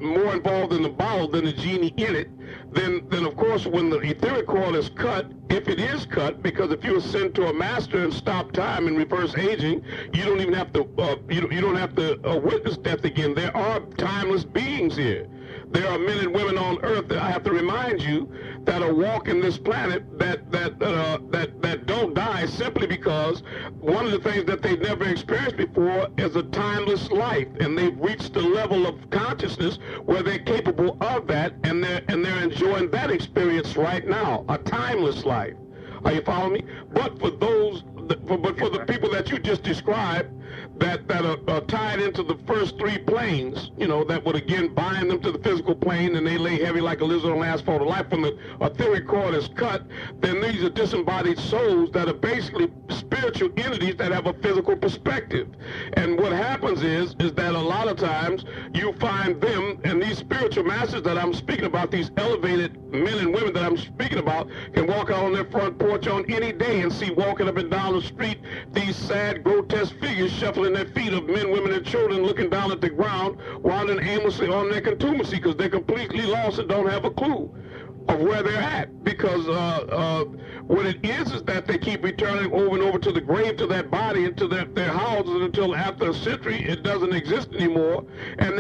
more involved in the bottle than the genie in it, then of course when the etheric coil is cut, if it is cut, because if you ascend to a master and stop time and reverse aging, you don't even have to you don't have to witness death again. There are timeless beings here. There are men and women on earth that I have to remind you that are walking this planet that don't die simply because one of the things that they've never experienced before is a timeless life, and they've reached the level of consciousness where they're capable of that, and they're enjoying that experience right now, a timeless life. Are you following me? But for the people that you just described that are tied into the first 3 planes, that would again bind them to the physical plane, and they lay heavy like a lizard on asphalt of life. When the etheric cord is cut, then these are disembodied souls that are basically spiritual entities that have a physical perspective. And what happens is that a lot of times you find them, and these spiritual masters that I'm speaking about, these elevated men and women that I'm speaking about, can walk out on their front porch on any day and see walking up and down the street these sad, grotesque figures shuffling their feet of men, women, and children, looking down at the ground, wandering aimlessly on their contumacy because they're completely lost and don't have a clue of where they're at, because what it is that they keep returning over and over to the grave, to that body, and to their houses until after a century it doesn't exist anymore, and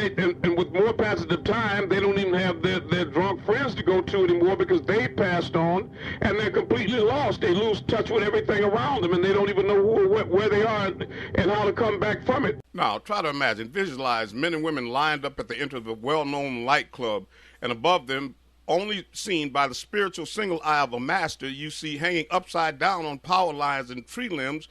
with more passage of time they don't even have their drunk friends to go to anymore because they passed on, and they're completely lost. They lose touch with everything around them, and they don't even know where they are and how to come back from it. Now try to visualize men and women lined up at the entrance of a well-known light club, and above them, only seen by the spiritual single eye of a master, you see hanging upside down on power lines and tree limbs,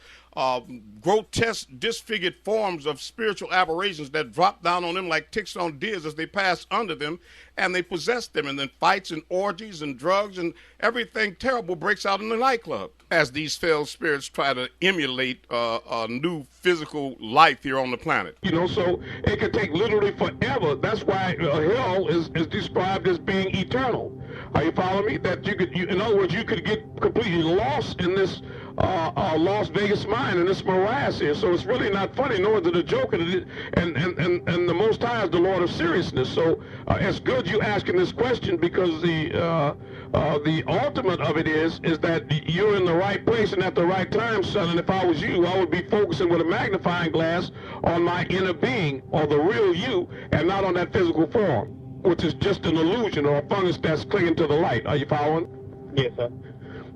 grotesque, disfigured forms of spiritual aberrations that drop down on them like ticks on deers as they pass under them, and they possess them, and then fights and orgies and drugs and everything terrible breaks out in the nightclub as these fell spirits try to emulate a new physical life here on the planet. So it could take literally forever. That's why hell is described as being eternal. Are you following me? That in other words, you could get completely lost in this Las Vegas mind in this morass here. So it's really not funny, nor is it a joke, and the Most High is the Lord of seriousness. So it's good you asking this question, because the ultimate of it is that you're in the right place and at the right time, son. And if I was you, I would be focusing with a magnifying glass on my inner being, or the real you, and not on that physical form, which is just an illusion or a fungus that's clinging to the light. Are you following? Yes, sir.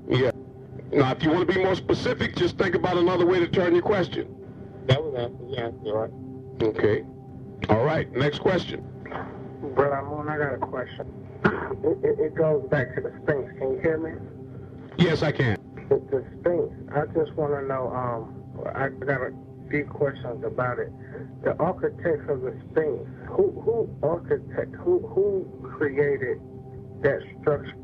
Yeah. Now, if you want to be more specific, just think about another way to turn your question. That was answered. Yeah, you're right. Okay. All right. Next question. Brother Amun, I got a question. It goes back to the Sphinx. Can you hear me? Yes, I can. The Sphinx. I just want to know. I got a few questions about it. The architects of the Sphinx. Who created that structure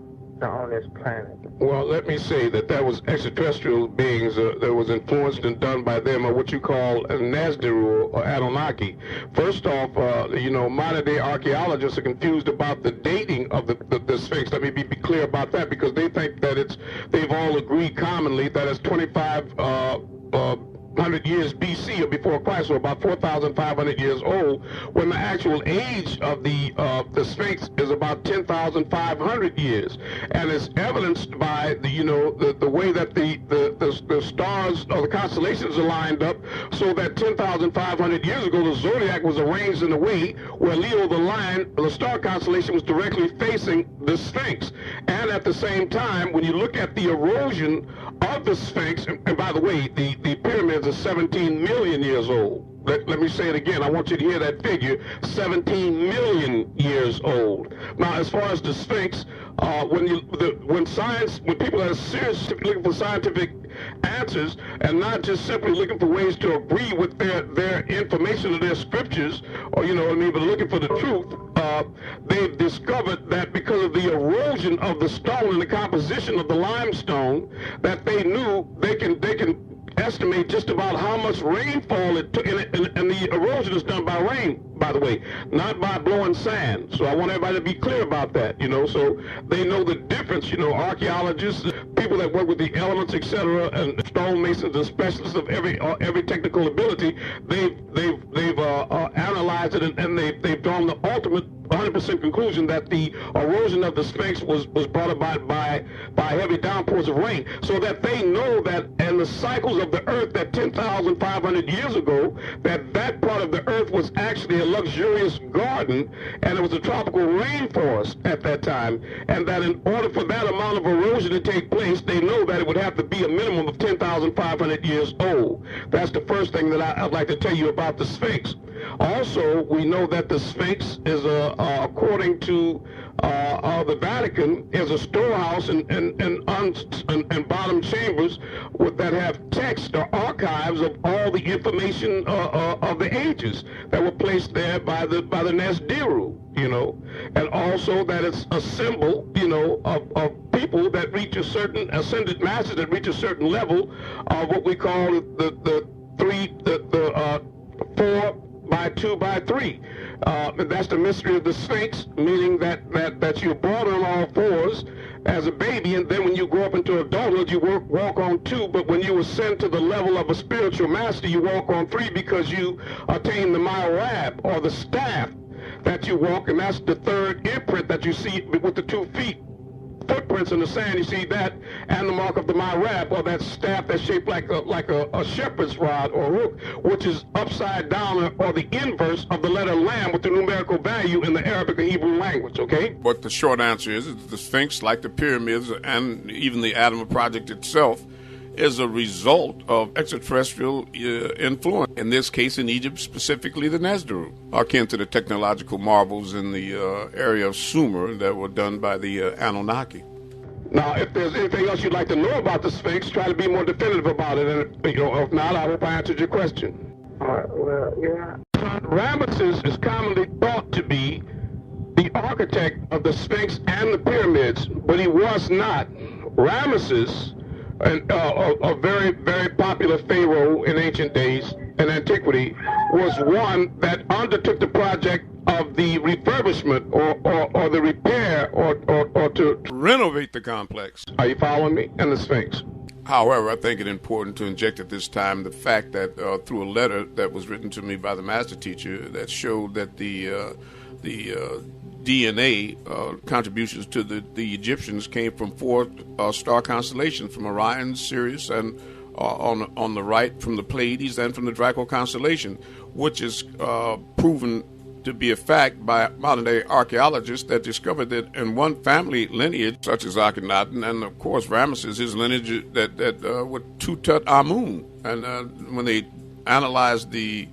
on this planet? Well, let me say that was extraterrestrial beings that was influenced and done by them, or what you call Nazdiru or Anunnaki. First off, modern day archaeologists are confused about the dating of the Sphinx. Let me be clear about that, because they think that they've all agreed commonly that it's 2,500 years BC or before Christ, or about 4,500 years old, when the actual age of the Sphinx is about 10,500 years, and it's evidenced by the way that the stars or the constellations are lined up, so that 10,500 years ago the zodiac was arranged in a way where Leo the lion, the star constellation, was directly facing the Sphinx. And at the same time, when you look at the erosion of the Sphinx, and by the way, the pyramids are was 17 million years old. Let me say it again. I want you to hear that figure, 17 million years old. Now, as far as the Sphinx, when people are seriously looking for scientific answers and not just simply looking for ways to agree with their information or their scriptures, or but looking for the truth, they've discovered that because of the erosion of the stone and the composition of the limestone, that they knew they can estimate just about how much rainfall it took, and the erosion is done by rain, by the way, not by blowing sand. So I want everybody to be clear about that, so they know the difference. Archaeologists, people that work with the elements, etc., and stonemasons and specialists of every technical ability, they've analyzed it, and they've drawn the ultimate 100% conclusion that the erosion of the Sphinx was brought about by heavy downpours of rain, so that they know that in the cycles of the earth, that 10,500 years ago, that part of the earth was actually a luxurious garden, and it was a tropical rainforest at that time, and that in order for that amount of erosion to take place, they know that it would have to be a minimum of 10,500 years old. That's the first thing that I'd like to tell you about the Sphinx. Also, we know that the Sphinx is, according to the Vatican, is a storehouse and bottom chambers that have text or archives of all the information of the ages that were placed there by the Nesdiru, and also that it's a symbol, of people that reach a certain ascended masses that reach a certain level of what we call the 4 by 2 by 3. That's the mystery of the Sphinx, meaning that you're born on all fours as a baby, and then when you grow up into adulthood, you walk on 2, but when you ascend to the level of a spiritual master, you walk on 3 because you attain the Ma'arab, or the staff that you walk, and that's the third imprint that you see with the 2 feet. Footprints in the sand, you see that, and the mark of the Ma'arab, or that staff that's shaped like a shepherd's rod or hook, which is upside down, or the inverse of the letter lam with the numerical value in the Arabic or Hebrew language, okay? But the short answer is that the Sphinx, like the pyramids and even the Atom Project itself, is a result of extraterrestrial influence, in this case in Egypt, specifically the Nesdiru, akin to the technological marvels in the area of Sumer that were done by the Anunnaki. Now, if there's anything else you'd like to know about the Sphinx, try to be more definitive about it, and if not, I hope I answered your question. Well, yeah. Ramesses is commonly thought to be the architect of the Sphinx and the pyramids, but he was not. Ramesses, a very, very popular pharaoh in ancient days, in antiquity, was one that undertook the project of the refurbishment or the repair or to renovate the complex. Are you following me? And the Sphinx. However, I think it important to inject at this time the fact that through a letter that was written to me by the master teacher that showed that the DNA contributions to the Egyptians came from 4 star constellations, from Orion, Sirius, and on the right from the Pleiades and from the Draco constellation, which is proven to be a fact by modern-day archaeologists that discovered that in one family lineage, such as Akhenaten, and of course Ramesses, his lineage that with Tutut Amun, and when they analyzed the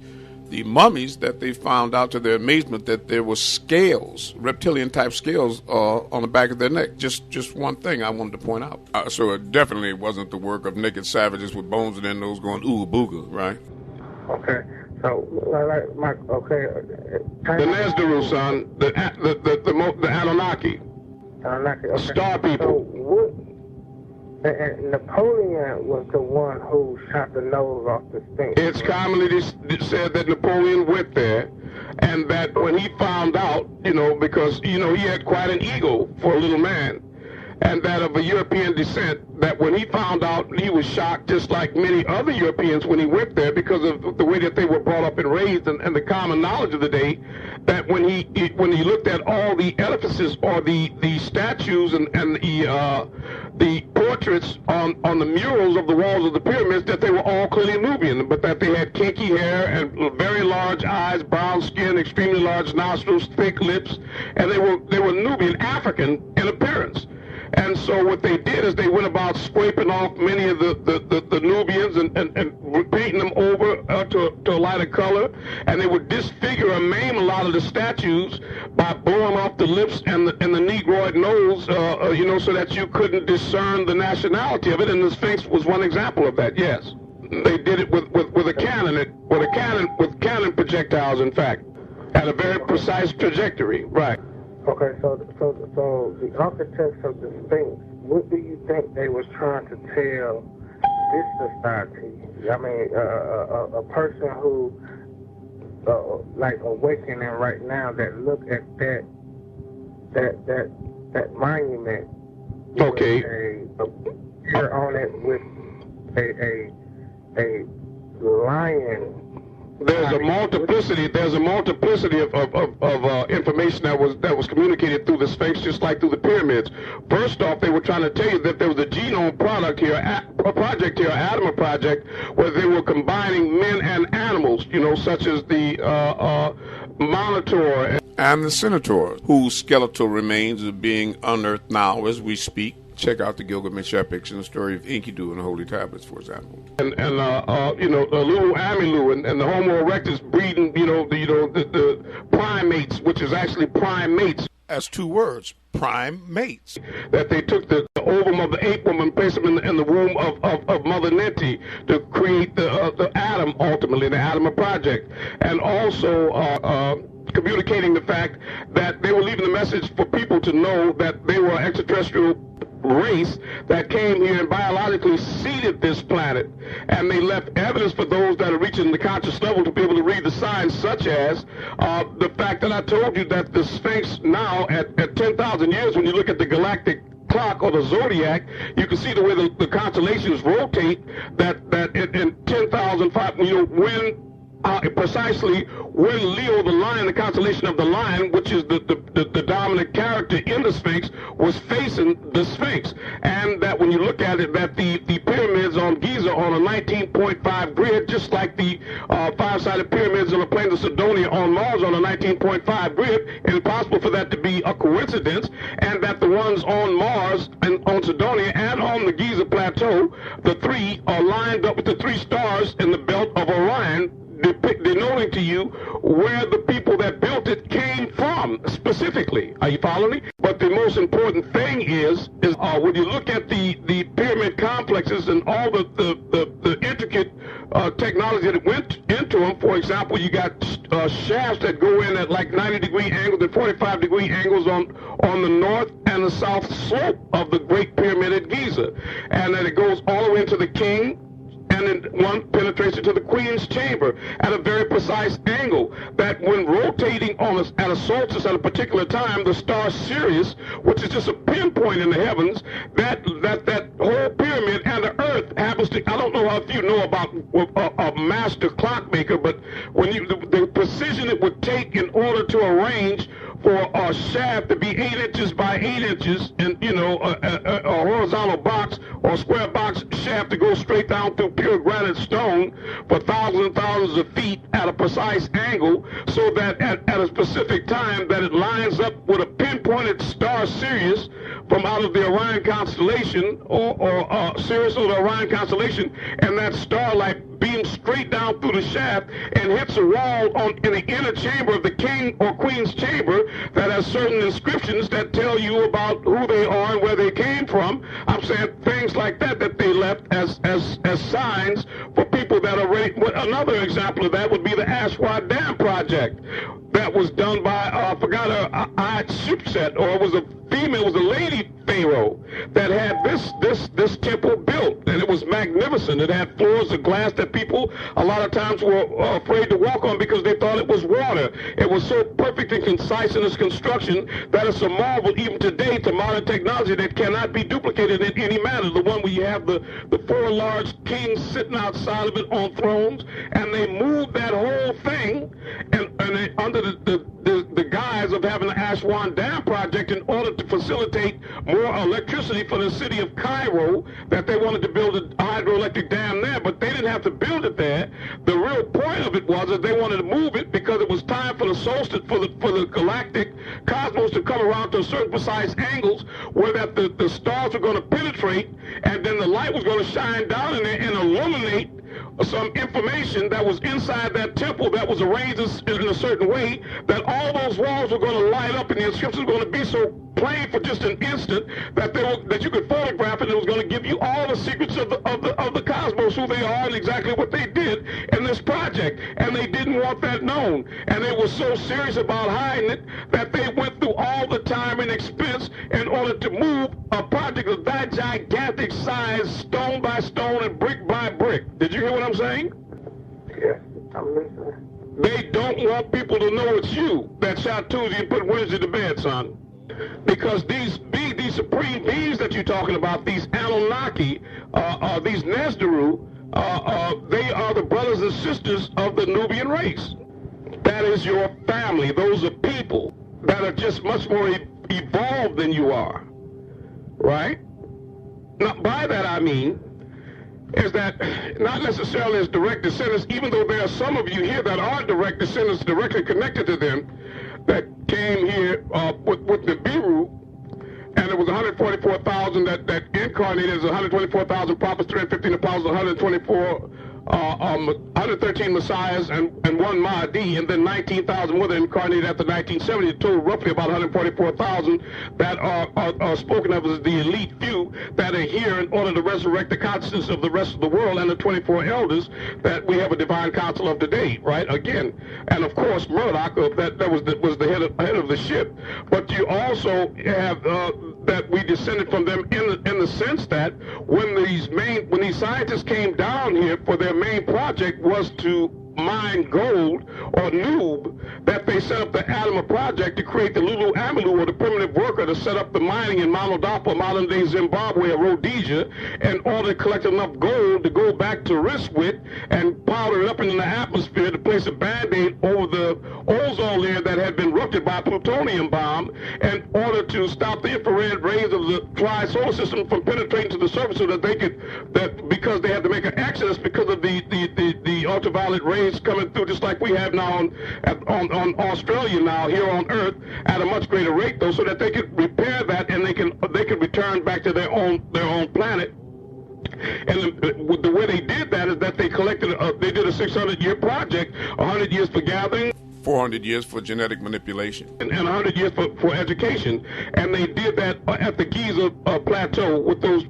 mummies, that they found out to their amazement that there were scales, reptilian-type scales, on the back of their neck. Just one thing I wanted to point out. So it definitely wasn't the work of naked savages with bones in their nose going ooh booga, right? Okay. So, the Nesdiru, son, the Anunnaki, okay. star people. So and Napoleon was the one who shot the nose off the Sphinx. It's commonly said that Napoleon went there, and that when he found out, because he had quite an ego for a little man, and that of a European descent, that when he found out, he was shocked, just like many other Europeans when he went there, because of the way that they were brought up and raised, and the common knowledge of the day, that when he looked at all the edifices or the statues and the portraits on the murals of the walls of the pyramids, that they were all clearly Nubian, but that they had kinky hair and very large eyes, brown skin, extremely large nostrils, thick lips, and they were Nubian, African in appearance. And so what they did is they went about scraping off many of the Nubians and painting them to a lighter color, and they would disfigure or maim a lot of the statues by blowing off the lips and the negroid nose, so that you couldn't discern the nationality of it. And the Sphinx was one example of that. Yes, they did it with a cannon, with cannon projectiles. In fact, at a very precise trajectory. Right. Okay, so the architects of the Sphinx, what do you think they was trying to tell this society? I mean, a person who, like awakening right now, that look at that monument. Okay. Here on it with a lion. There's a multiplicity of information that was communicated through the Sphinx, just like through the pyramids. First off, they were trying to tell you that there was a genome project here, Adama project, where they were combining men and animals, such as the monitor and the Centaur, whose skeletal remains are being unearthed now as we speak. Check out the Gilgamesh epics and the story of Enkidu and the Holy Tablets, for example. And Lulu Amilu and the Homo erectus breeding, the primates, which is actually primates. As two words, primates. That they took the ovum of the ape woman, placed them in the womb of Mother Neti to create the atom, ultimately, the Adama project. And also communicating the fact that they were leaving the message for people to know that they were extraterrestrial race that came here and biologically seeded this planet, and they left evidence for those that are reaching the conscious level to be able to read the signs, such as the fact that I told you that the Sphinx now at 10,000 years, when you look at the galactic clock or the zodiac, you can see the way the constellations rotate, that in 10,005, precisely when Leo, the lion, the constellation of the lion, which is the dominant character in the Sphinx, was facing the Sphinx. And that when you look at it, that the pyramids on Giza on a 19.5 grid, just like the five-sided pyramids on the plains of Sidonia on Mars on a 19.5 grid, it's impossible for that to be a coincidence, and that the ones on Mars and on Sidonia and on the Giza Plateau, the three are lined up with the three stars in the belt of Orion, denoting to you where the people that built it came from specifically. Are you following me? But the most important thing is when you look at the pyramid complexes and all the intricate technology that went into them. For example, you got shafts that go in at like 90-degree angles and 45-degree angles on the north and the south slope of the Great Pyramid at Giza, and then it goes all the way into the king. And then one penetrates into the queen's chamber at a very precise angle, that when rotating at a solstice at a particular time, the star Sirius, which is just a pinpoint in the heavens, that whole pyramid and the earth happens to, I don't know if you know about a master clockmaker, but when the precision it would take in order to arrange for a shaft to be 8 inches by 8 inches, and a horizontal box or square box shaft to go straight down through pure granite stone for thousands and thousands of feet at a precise angle, so that at a specific time that it lines up with a pinpointed star Sirius from out of the Orion constellation, or Sirius or the Orion constellation, and that starlight beams straight down through the shaft and hits a wall in the inner chamber of the king or queen's chamber that has certain inscriptions that tell you about who they are and where they came from. I'm saying things like that they left as signs for people that are ready. Another example of that would be the Ashwa Dam project that was done by I forgot her Hatshepsut, or it was a female, it was a lady pharaoh that had this temple built, and it was magnificent. It had floors of glass that people a lot of times were afraid to walk on because they thought it was water. It was so perfect and concise in its construction that it's a marvel even today to modern technology that cannot be duplicated in any manner. The one where you have the four large kings sitting outside of it on thrones, and they moved that whole thing and they, under the guise of having the Aswan Dam project, in order to facilitate more electricity for the city of Cairo, that they wanted to build a hydroelectric dam there, but they didn't have to build it there. The real point of it was that they wanted to move it because it was time for the solstice, for the galactic cosmos to come around to certain precise angles where that the stars were going to penetrate, and then the light was going to shine down in there and illuminate some information that was inside that temple that was arranged in a certain way, that all those walls were going to light up and the inscriptions were going to be so plain for just an instant that you could photograph it, and it was going to give you all the secrets of the cosmos, who they are and exactly what they did in this project. And they didn't want that known, and they were so serious about hiding it that they went through all the time and expense in order to move a project of that gigantic size, stone by stone and brick by brick. Did you hear what I'm saying? Yes, I'm listening. They don't want people to know it's you that shot Tuesday and put Wednesday to bed, son. Because these supreme beings that you're talking about, these Anunnaki, these Nesdaru, they are the brothers and sisters of the Nubian race. That is your family. Those are people that are just much more evolved than you are, right? Now, by that I mean is that not necessarily as direct descendants, even though there are some of you here that are direct descendants directly connected to them, that came here with the Biru, and it was 144,000 that incarnated as 124,000 prophets, 315 apostles, 113 messiahs, and one Mahdi, and then 19,000 more that incarnated after 1970. A total roughly about 144,000 that are spoken of as the elite few that are here in order to resurrect the consciousness of the rest of the world, and the 24 elders that we have a divine council of today, right? Again, and of course Murdoch, that was the head of the ship. But you also have that we descended from them in the sense that when these scientists came down here for their main project was to mine gold or noob, that they set up the Adama project to create the wu-nuwaupu, or the primitive worker, to set up the mining in Monodopa, modern-day Zimbabwe, or Rhodesia, in order to collect enough gold to go back to Riswit and powder it up into the atmosphere to place a band-aid over the ozone layer that had been ruptured by a plutonium bomb, in order to stop the infrared rays of the dry solar system from penetrating to the surface, so that they could, because they had to make an exodus because of the ultraviolet rays coming through, just like we have now on Australia now, here on Earth, at a much greater rate, though, so that they could repair that and they could return back to their own planet. And the way they did that is that they did a 600-year project, 100 years for gathering, 400 years for genetic manipulation, and 100 years for education. And they did that at the Giza plateau with those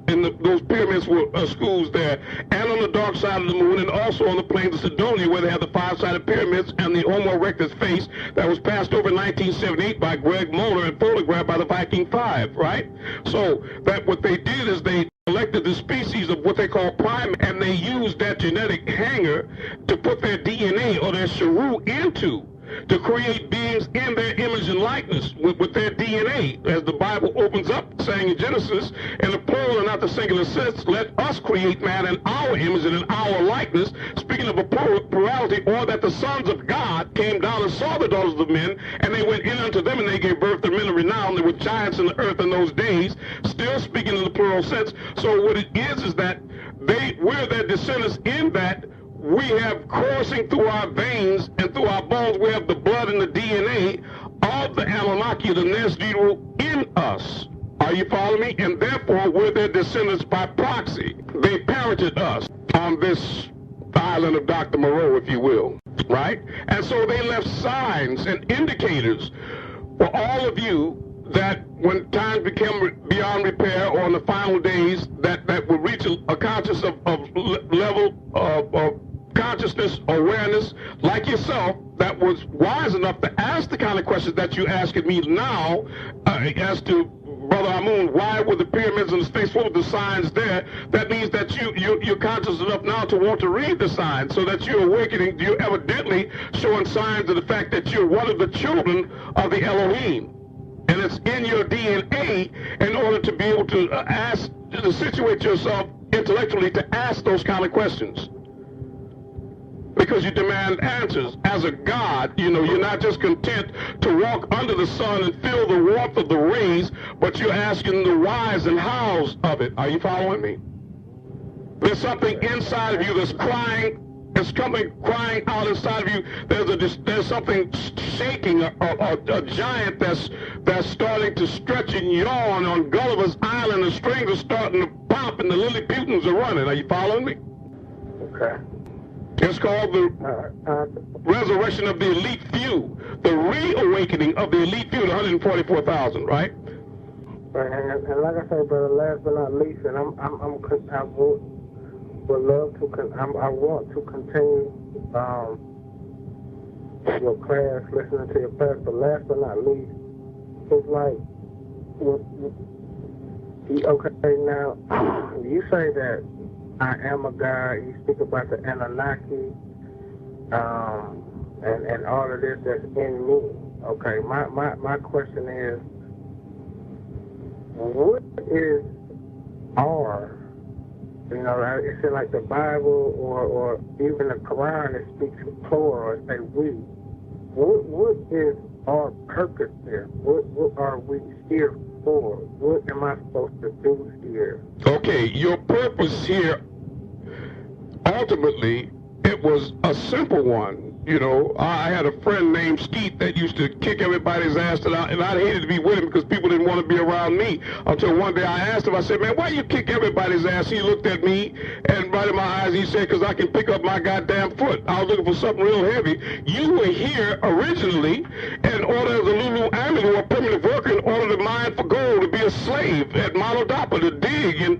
pyramids were schools there, and on the dark side of the moon, and also on the plains of Sidonia, where they have the five-sided pyramids and the Homo erectus face that was passed over in 1978 by Greg Moeller and photographed by the Viking 5, right? So that what they did is they selected the species of what they call primate, and they used that genetic hanger to put their DNA or their sharu into, to create beings in their image and likeness with their DNA, as the Bible opens up saying in Genesis, in the plural and not the singular sense, let us create man in our image and in our likeness, speaking of a plurality, or that the sons of God came down and saw the daughters of men, and they went in unto them, and they gave birth to men of renown. There were giants in the earth in those days, still speaking in the plural sense. So what it is that we're their descendants, in that we have coursing through our veins and through our bones, we have the blood and the DNA of the Anunnaki, the Nesdaru, in us. Are you following me? And therefore, we're their descendants by proxy. They parented us on this island of Dr. Moreau, if you will, right? And so they left signs and indicators for all of you, that when times became beyond repair, or in the final days, that would reach a conscious level of consciousness, awareness, like yourself, that was wise enough to ask the kind of questions that you asking me now, as to Brother Amun, why were the pyramids in the space? What were the signs there? That means that you're conscious enough now to want to read the signs, so that you're awakening. You're evidently showing signs of the fact that you're one of the children of the Elohim. And it's in your DNA in order to be able to situate yourself intellectually to ask those kind of questions. Because you demand answers. As a God, you're not just content to walk under the sun and feel the warmth of the rays, but you're asking the whys and hows of it. Are you following me? There's something inside of you that's crying. It's crying out inside of you. There's something shaking, a giant that's starting to stretch and yawn on Gulliver's Island. The strings are starting to pop and the Lilliputians are running. Are you following me? Okay. It's called the resurrection of the elite few, the reawakening of the elite few, the 144,000, right? Right, and like I say, brother, last but not least, and I want to continue your class, listening to your class, but last but not least, it's like, okay, now, you say that I am a God, you speak about the Anunnaki, and all of this that's in me. Okay, my question is, what is our, it's in like the Bible or even the Quran, it speaks plural, it say we. What is our purpose here? What are we here for? What am I supposed to do here? Okay, your purpose here, ultimately, it was a simple one. I had a friend named Skeet that used to kick everybody's ass, and I hated to be with him because people didn't want to be around me. Until one day I asked him, I said, man, why you kick everybody's ass? He looked at me, and right in my eyes he said, because I can pick up my goddamn foot. I was looking for something real heavy. You were here originally in order as a wu-nuwaupu, a primitive worker, in order to mine for gold, to be a slave at Malodapa, to dig and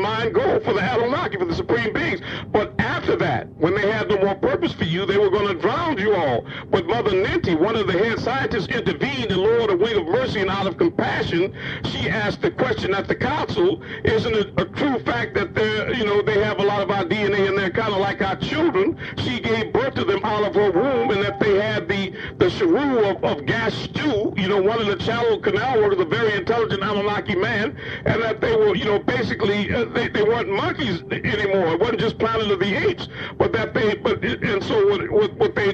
mine gold for the Anunnaki, for the supreme beings. But after that, when they had no more purpose for you, they were going to drown you all. But Mother Ninti, one of the head scientists, intervened and lowered a wing of mercy, and out of compassion, she asked the question at the council, isn't it a true fact that they have a lot of our DNA and they're kind of like our children? She gave birth to them out of her womb, and that they had the Sharu of gas stew, one of the shallow canal workers, a very intelligent Anunnaki man, and that they were, basically, they weren't monkeys anymore. It wasn't just Planet of the Apes, but that what they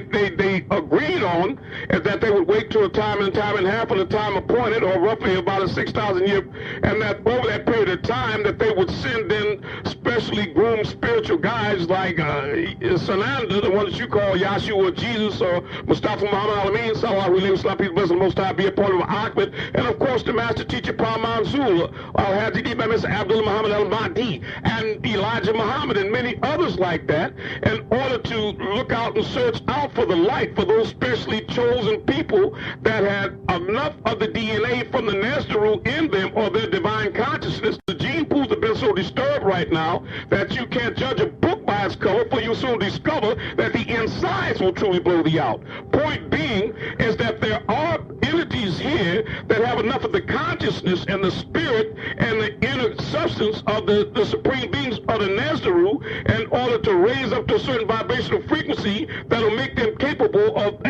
agreed on is that they would wait till a time and a half of the time appointed, or roughly about a 6,000 year, and that over that period of time that they would send in specially groomed spiritual guides like Sananda, the one that you call Yahshua, Jesus, or Mustafa Muhammad Al-Amin, Sallallahu Alaihi Wasallam, peace, blessing, Most High, be a part of Ahmed, and of course the master teacher Paul Manzul, Al-Hadi by Mr. Abdullah Muhammad Al-Mahdi, and Elijah Muhammad, and many others like that, in order to look out and search out for the light, for those specially chosen people that had enough of the DNA from the Nazaru in them, or their divine consciousness. The gene pools have been so disturbed right now that you can't judge a book by its cover, for you soon discover that the insides will truly blow thee out. Point being is that there are entities here that have enough of the consciousness and the spirit and the inner substance of the supreme beings of the Nazaru in order to raise up to a certain vibrational frequency that'll make them capable of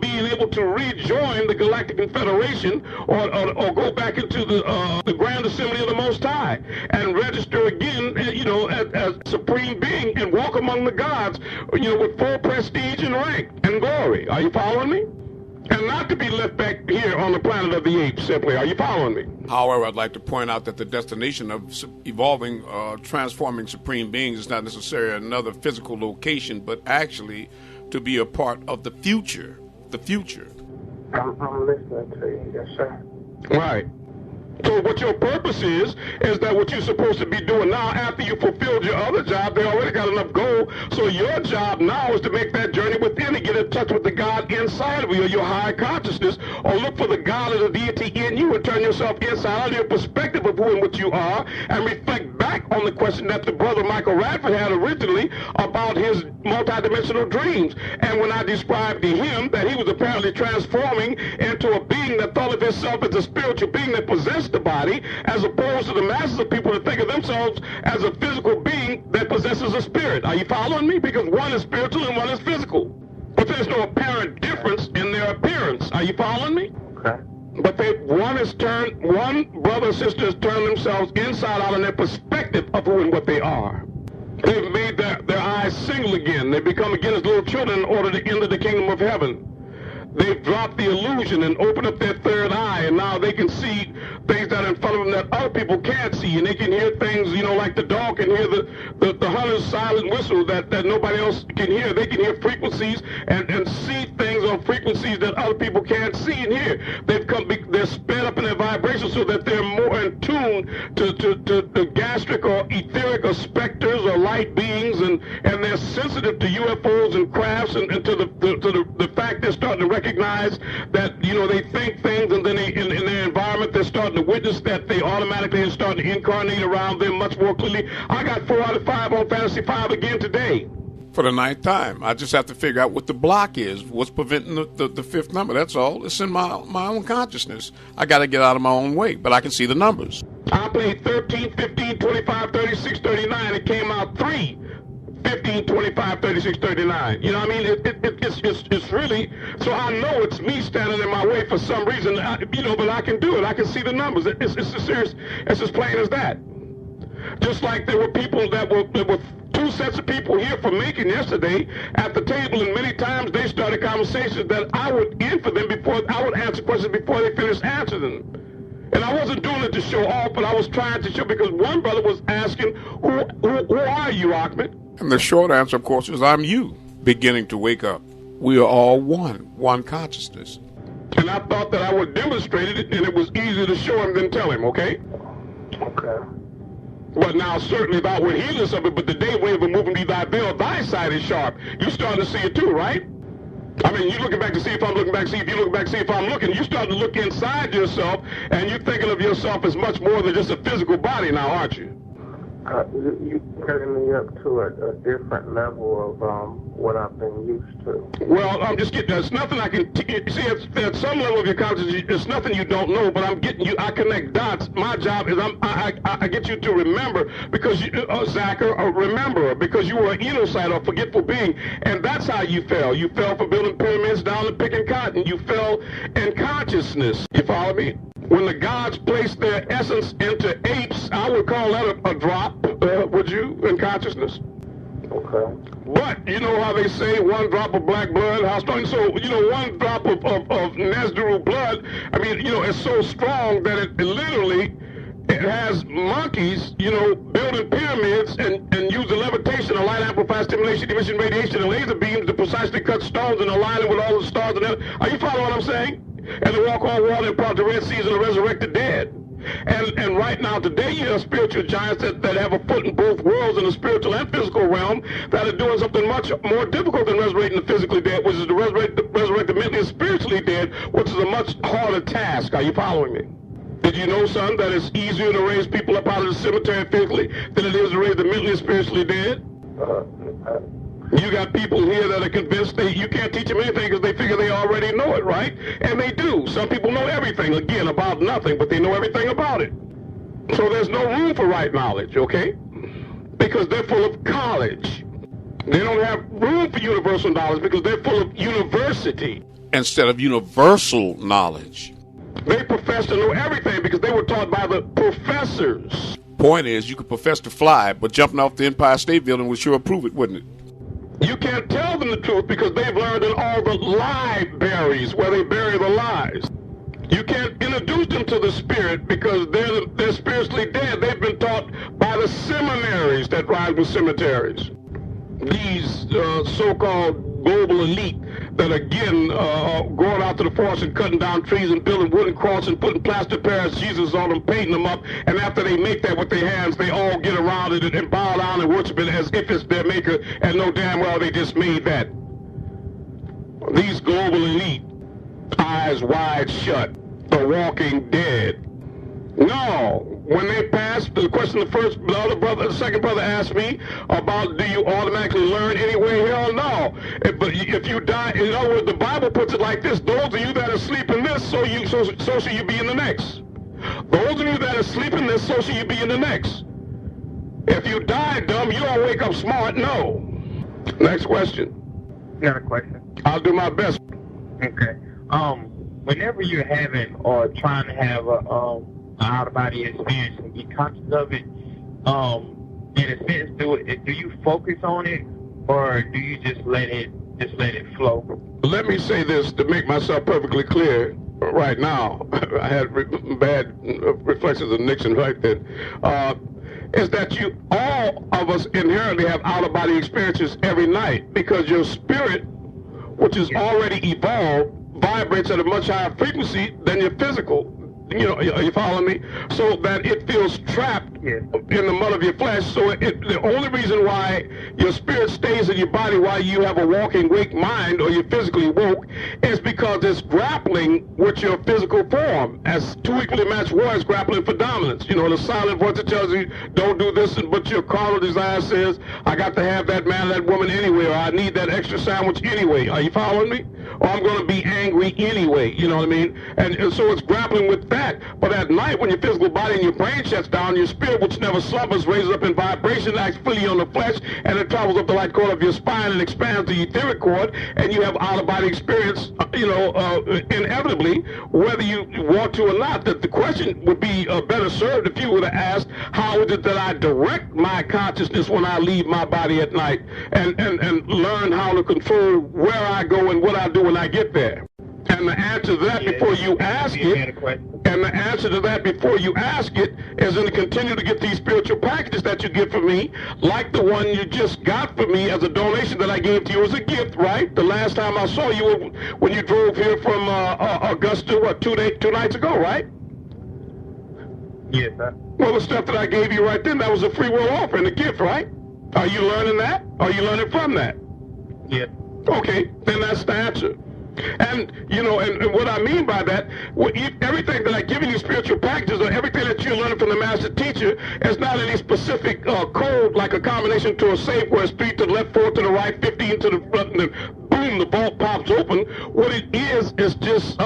being able to rejoin the Galactic Confederation or go back into the Grand Assembly of the Most High and register again, as supreme being and walk among the gods, with full prestige and rank and glory. Are you following me? And not to be left back here on the Planet of the Apes, simply. Are you following me? However, I'd like to point out that the destination of evolving, transforming supreme beings is not necessarily another physical location, but actually to be a part of the future. The future. I'm listening to you, yes, sir. Right. So what your purpose is that what you're supposed to be doing now after you fulfilled your other job, they already got enough gold. So your job now is to make that journey within and get in touch with the God inside of you, or your higher consciousness, or look for the God of the deity in you and turn yourself inside out of your perspective of who and what you are, and reflect back on the question that the brother Michael Radford had originally about his multidimensional dreams. And when I described to him that he was apparently transforming into a being that thought of himself as a spiritual being that possessed the body, as opposed to the masses of people that think of themselves as a physical being that possesses a spirit. Are you following me? Because one is spiritual and one is physical. But there's no apparent difference in their appearance. Are you following me? Okay. But one brother or sister has turned themselves inside out in their perspective of who and what they are. They've made their eyes single again. They become again as little children in order to enter the kingdom of heaven. They've dropped the illusion and opened up their third eye, and now they can see things that are in front of them that other people can't see, and they can hear things, like the dog can hear the hunter's silent whistle that nobody else can hear. They can hear frequencies and see things on frequencies that other people can't see and hear. They're sped up in their vibration so that they're more in tune to the gastric or etheric or specters or light light beings, and they're sensitive to UFOs and crafts, and to the fact they're starting to recognize that, you know, they think things, and then in their environment they're starting to witness that they automatically are starting to incarnate around them much more clearly. I got 4 out of 5 on Fantasy 5 again today. For the 9th time. I just have to figure out what the block is, what's preventing the 5th number. That's all. It's in my own consciousness. I got to get out of my own way, but I can see the numbers. I played 13, 15, 25, 36, 39. It came out 3, 15, 25, 36, 39. You know what I mean? It's really, so I know it's me standing in my way for some reason, you know, but I can do it. I can see the numbers. It's serious. It's as plain as that. Just like there were people that were 2 sets of people here from Macon yesterday at the table, and many times they started conversations that I would end for them before I would answer questions before they finished answering them. And I wasn't doing it to show off, but I was trying to show, because one brother was asking, who are you, Ahmed? And the short answer, of course, is I'm you, beginning to wake up. We are all one consciousness. And I thought that I would demonstrate it, and it was easier to show him than tell him, okay? Okay. But now certainly thou wert heedless of it, but the day wave of moving be thy veil, thy side is sharp. You starting to see it too, right? I mean, you looking back to see if I'm looking back, see if you looking back, see if I'm looking. You starting to look inside yourself, and you're thinking of yourself as much more than just a physical body now, aren't you? You getting me up to a different level of what I've been used to. Well, I'm just getting, there's nothing I can, see, at some level of your consciousness, it's nothing you don't know, but I'm getting you, I connect dots. My job is I get you to remember, because you, Zachar, a rememberer, because you were an enocyte, or forgetful being, and that's how you fell. You fell for building pyramids down to picking cotton. You fell in consciousness. You follow me? When the gods placed their essence into apes, I would call that a drop, would you, in consciousness? Okay. But you know how they say 1 drop of black blood, how strong? So, you know, 1 drop of Nesdaru blood, I mean, you know, it's so strong that it literally, it has monkeys, you know, building pyramids and using levitation, a light amplified stimulation, emission, radiation, and laser beams to precisely cut stones and align them with all the stars. Are you following what I'm saying? And to walk on water and part the Red Seas and to resurrect the dead. And right now, today, you have spiritual giants that have a foot in both worlds, in the spiritual and physical realm, that are doing something much more difficult than resurrecting the physically dead, which is to resurrect the mentally and spiritually dead, which is a much harder task. Are you following me? Did you know, son, that it's easier to raise people up out of the cemetery physically than it is to raise the mentally and spiritually dead? You got people here that are convinced you can't teach them anything because they figure they already know it, right? And they do. Some people know everything, again, about nothing, but they know everything about it. So there's no room for right knowledge, okay? Because they're full of college. They don't have room for universal knowledge because they're full of university. Instead of universal knowledge. They profess to know everything because they were taught by the professors. Point is, you could profess to fly, but jumping off the Empire State Building would sure prove it, wouldn't it? You can't tell them the truth because they've learned in all the libraries where they bury the lies. You can't introduce them to the spirit because they're spiritually dead. They've been taught by the seminaries that rhyme with cemeteries. These so-called global elite that, again, going out to the forest and cutting down trees and building wooden crosses and putting plaster Paris Jesus on them, painting them up, and after they make that with their hands, they all get around it and bow down and worship it as if it's their maker, and know damn well they just made that. These global elite, eyes wide shut, the walking dead. No. When they passed, the question the second brother asked me about, do you automatically learn anywhere? Hell no. But if you die, in other words, the Bible puts it like this: those of you that are sleep in this, so shall you be in the next. Those of you that are sleep in this, so shall you be in the next. If you die dumb, you don't wake up smart. No. Next question. You got a question? I'll do my best. Okay. Whenever you're having or trying to have a out-of-body experience and be conscious of it, in a sense, do you focus on it, or do you just let it flow? Let me say this to make myself perfectly clear right now. I had bad reflections of Nixon right then. Is that all of us inherently have out-of-body experiences every night, because your spirit, which is already evolved, vibrates at a much higher frequency than your physical. You know, are you following me? So that it feels trapped Yes. in the mud of your flesh. So the only reason why your spirit stays in your body while you have a walking, wake mind, or you're physically woke, is because it's grappling with your physical form. As two equally matched warriors grappling for dominance. You know, the silent voice that tells you, don't do this, but your carnal desire says, I got to have that man or that woman anyway, or I need that extra sandwich anyway. Are you following me? Or I'm going to be angry anyway, you know what I mean? And so it's grappling with that. But at night, when your physical body and your brain shuts down, your spirit, which never slumbers, raises up in vibration, acts fully on the flesh, and it travels up the light cord of your spine and expands the etheric cord, and you have out-of-body experience, inevitably, whether you want to or not. The question would be better served if you were to ask, how is it that I direct my consciousness when I leave my body at night, and learn how to control where I go and what I do when I get there? And the answer to that before you ask it, and the answer to that before you ask it, is to continue to get these spiritual packages that you get from me, like the one you just got from me as a donation that I gave to you as a gift, right? The last time I saw you when you drove here from Augusta, what, two nights ago, right? Yes, sir. Well, the stuff that I gave you right then, that was a free will offering, a gift, right? Are you learning that? Are you learning from that? Yes. Okay, then that's the answer. And, and what I mean by that, everything that I give you spiritual packages, or everything that you're learning from the master teacher, is not any specific code, like a combination to a safe where it's 3 to the left, 4 to the right, 15 to the front, and then boom, the vault pops open. What it is just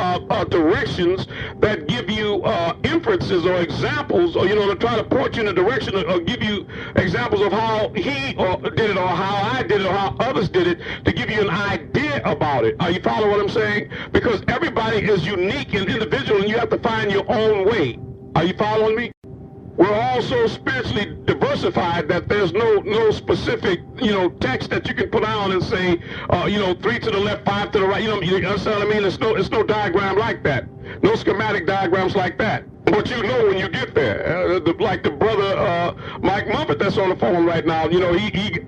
directions that give you inferences or examples, or, to try to point you in a direction, or give you examples of how he did it, or how I did it, or how others did it, to give you an idea about it. Are you following what I'm saying? Because everybody is unique and individual, and you have to find your own way. Are you following me? We're all so spiritually diversified that there's no specific, text that you can put on and say, 3 to the left, 5 to the right. You understand what I mean? It's no diagram like that. No schematic diagrams like that. But when you get there, like the brother Mike Muppet that's on the phone right now, he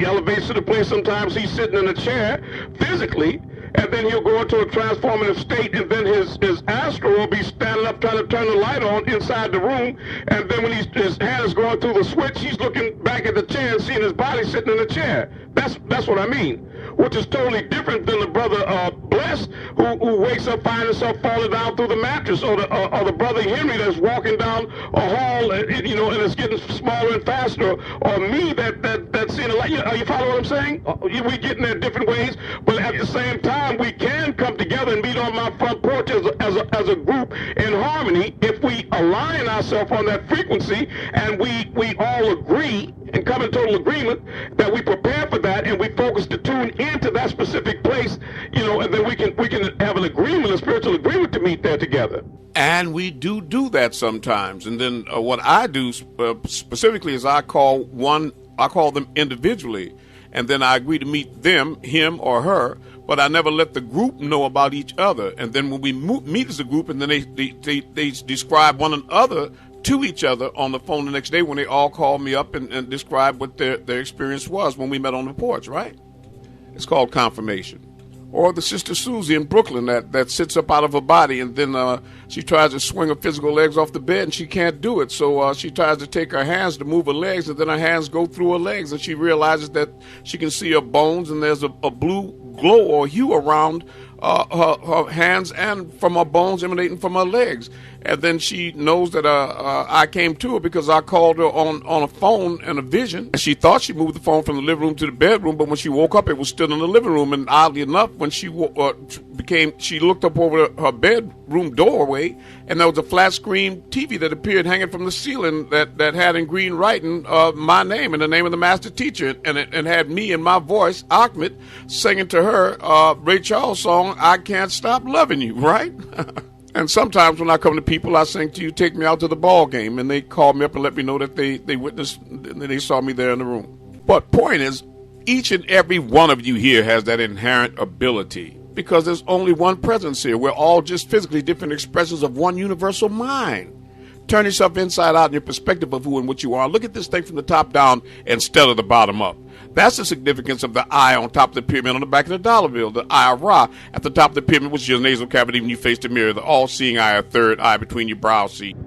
elevates to the place. Sometimes he's sitting in a chair physically, and then he'll go into a transformative state, and then his astral will be standing up trying to turn the light on inside the room, and then when his hand is going through the switch, he's looking back at the chair and seeing his body sitting in the chair. That's what I mean, which is totally different than the brother Bless, who wakes up finding himself falling down through the mattress, or the brother Henry that's walking down a hall, and it's getting smaller and faster, or me that's seeing a light. Are you following what I'm saying? We get in there different ways, but at the same time, we can come together and meet on my front porch as a group in harmony if we align ourselves on that frequency, and we all agree and come in total agreement that we prepare for that, and we focus to tune into that specific place, and then we can have an agreement, a spiritual agreement, to meet there together. And we do that sometimes. And then what I do specifically is I call them individually, and then I agree to meet them, him or her, but I never let the group know about each other. And then when we meet as a group, and then they describe one another to each other on the phone the next day, when they all call me up and describe what their experience was when we met on the porch, right? It's called confirmation. Or the Sister Susie in Brooklyn that sits up out of her body, and then she tries to swing her physical legs off the bed, and she can't do it. So she tries to take her hands to move her legs, and then her hands go through her legs, and she realizes that she can see her bones, and there's a blue glow or hue around her hands and from her bones emanating from her legs. And then she knows that I came to her because I called her on a phone and a vision. She thought she moved the phone from the living room to the bedroom, but when she woke up, it was still in the living room. And oddly enough, when she looked up over her bedroom doorway, and there was a flat screen TV that appeared hanging from the ceiling that had in green writing my name and the name of the master teacher, and had me and my voice, Ahmed, singing to her Ray Charles song, "I Can't Stop Loving You," right? And sometimes when I come to people, I sing to you, "Take me out to the ball game," and they call me up and let me know that they witnessed, they saw me there in the room. But point is, each and every one of you here has that inherent ability, because there's only one presence here. We're all just physically different expressions of one universal mind. Turn yourself inside out in your perspective of who and what you are. Look at this thing from the top down instead of the bottom up. That's the significance of the eye on top of the pyramid on the back of the dollar bill. The eye of Ra at the top of the pyramid, which is your nasal cavity when you face the mirror. The all-seeing eye, a third eye between your brow seat.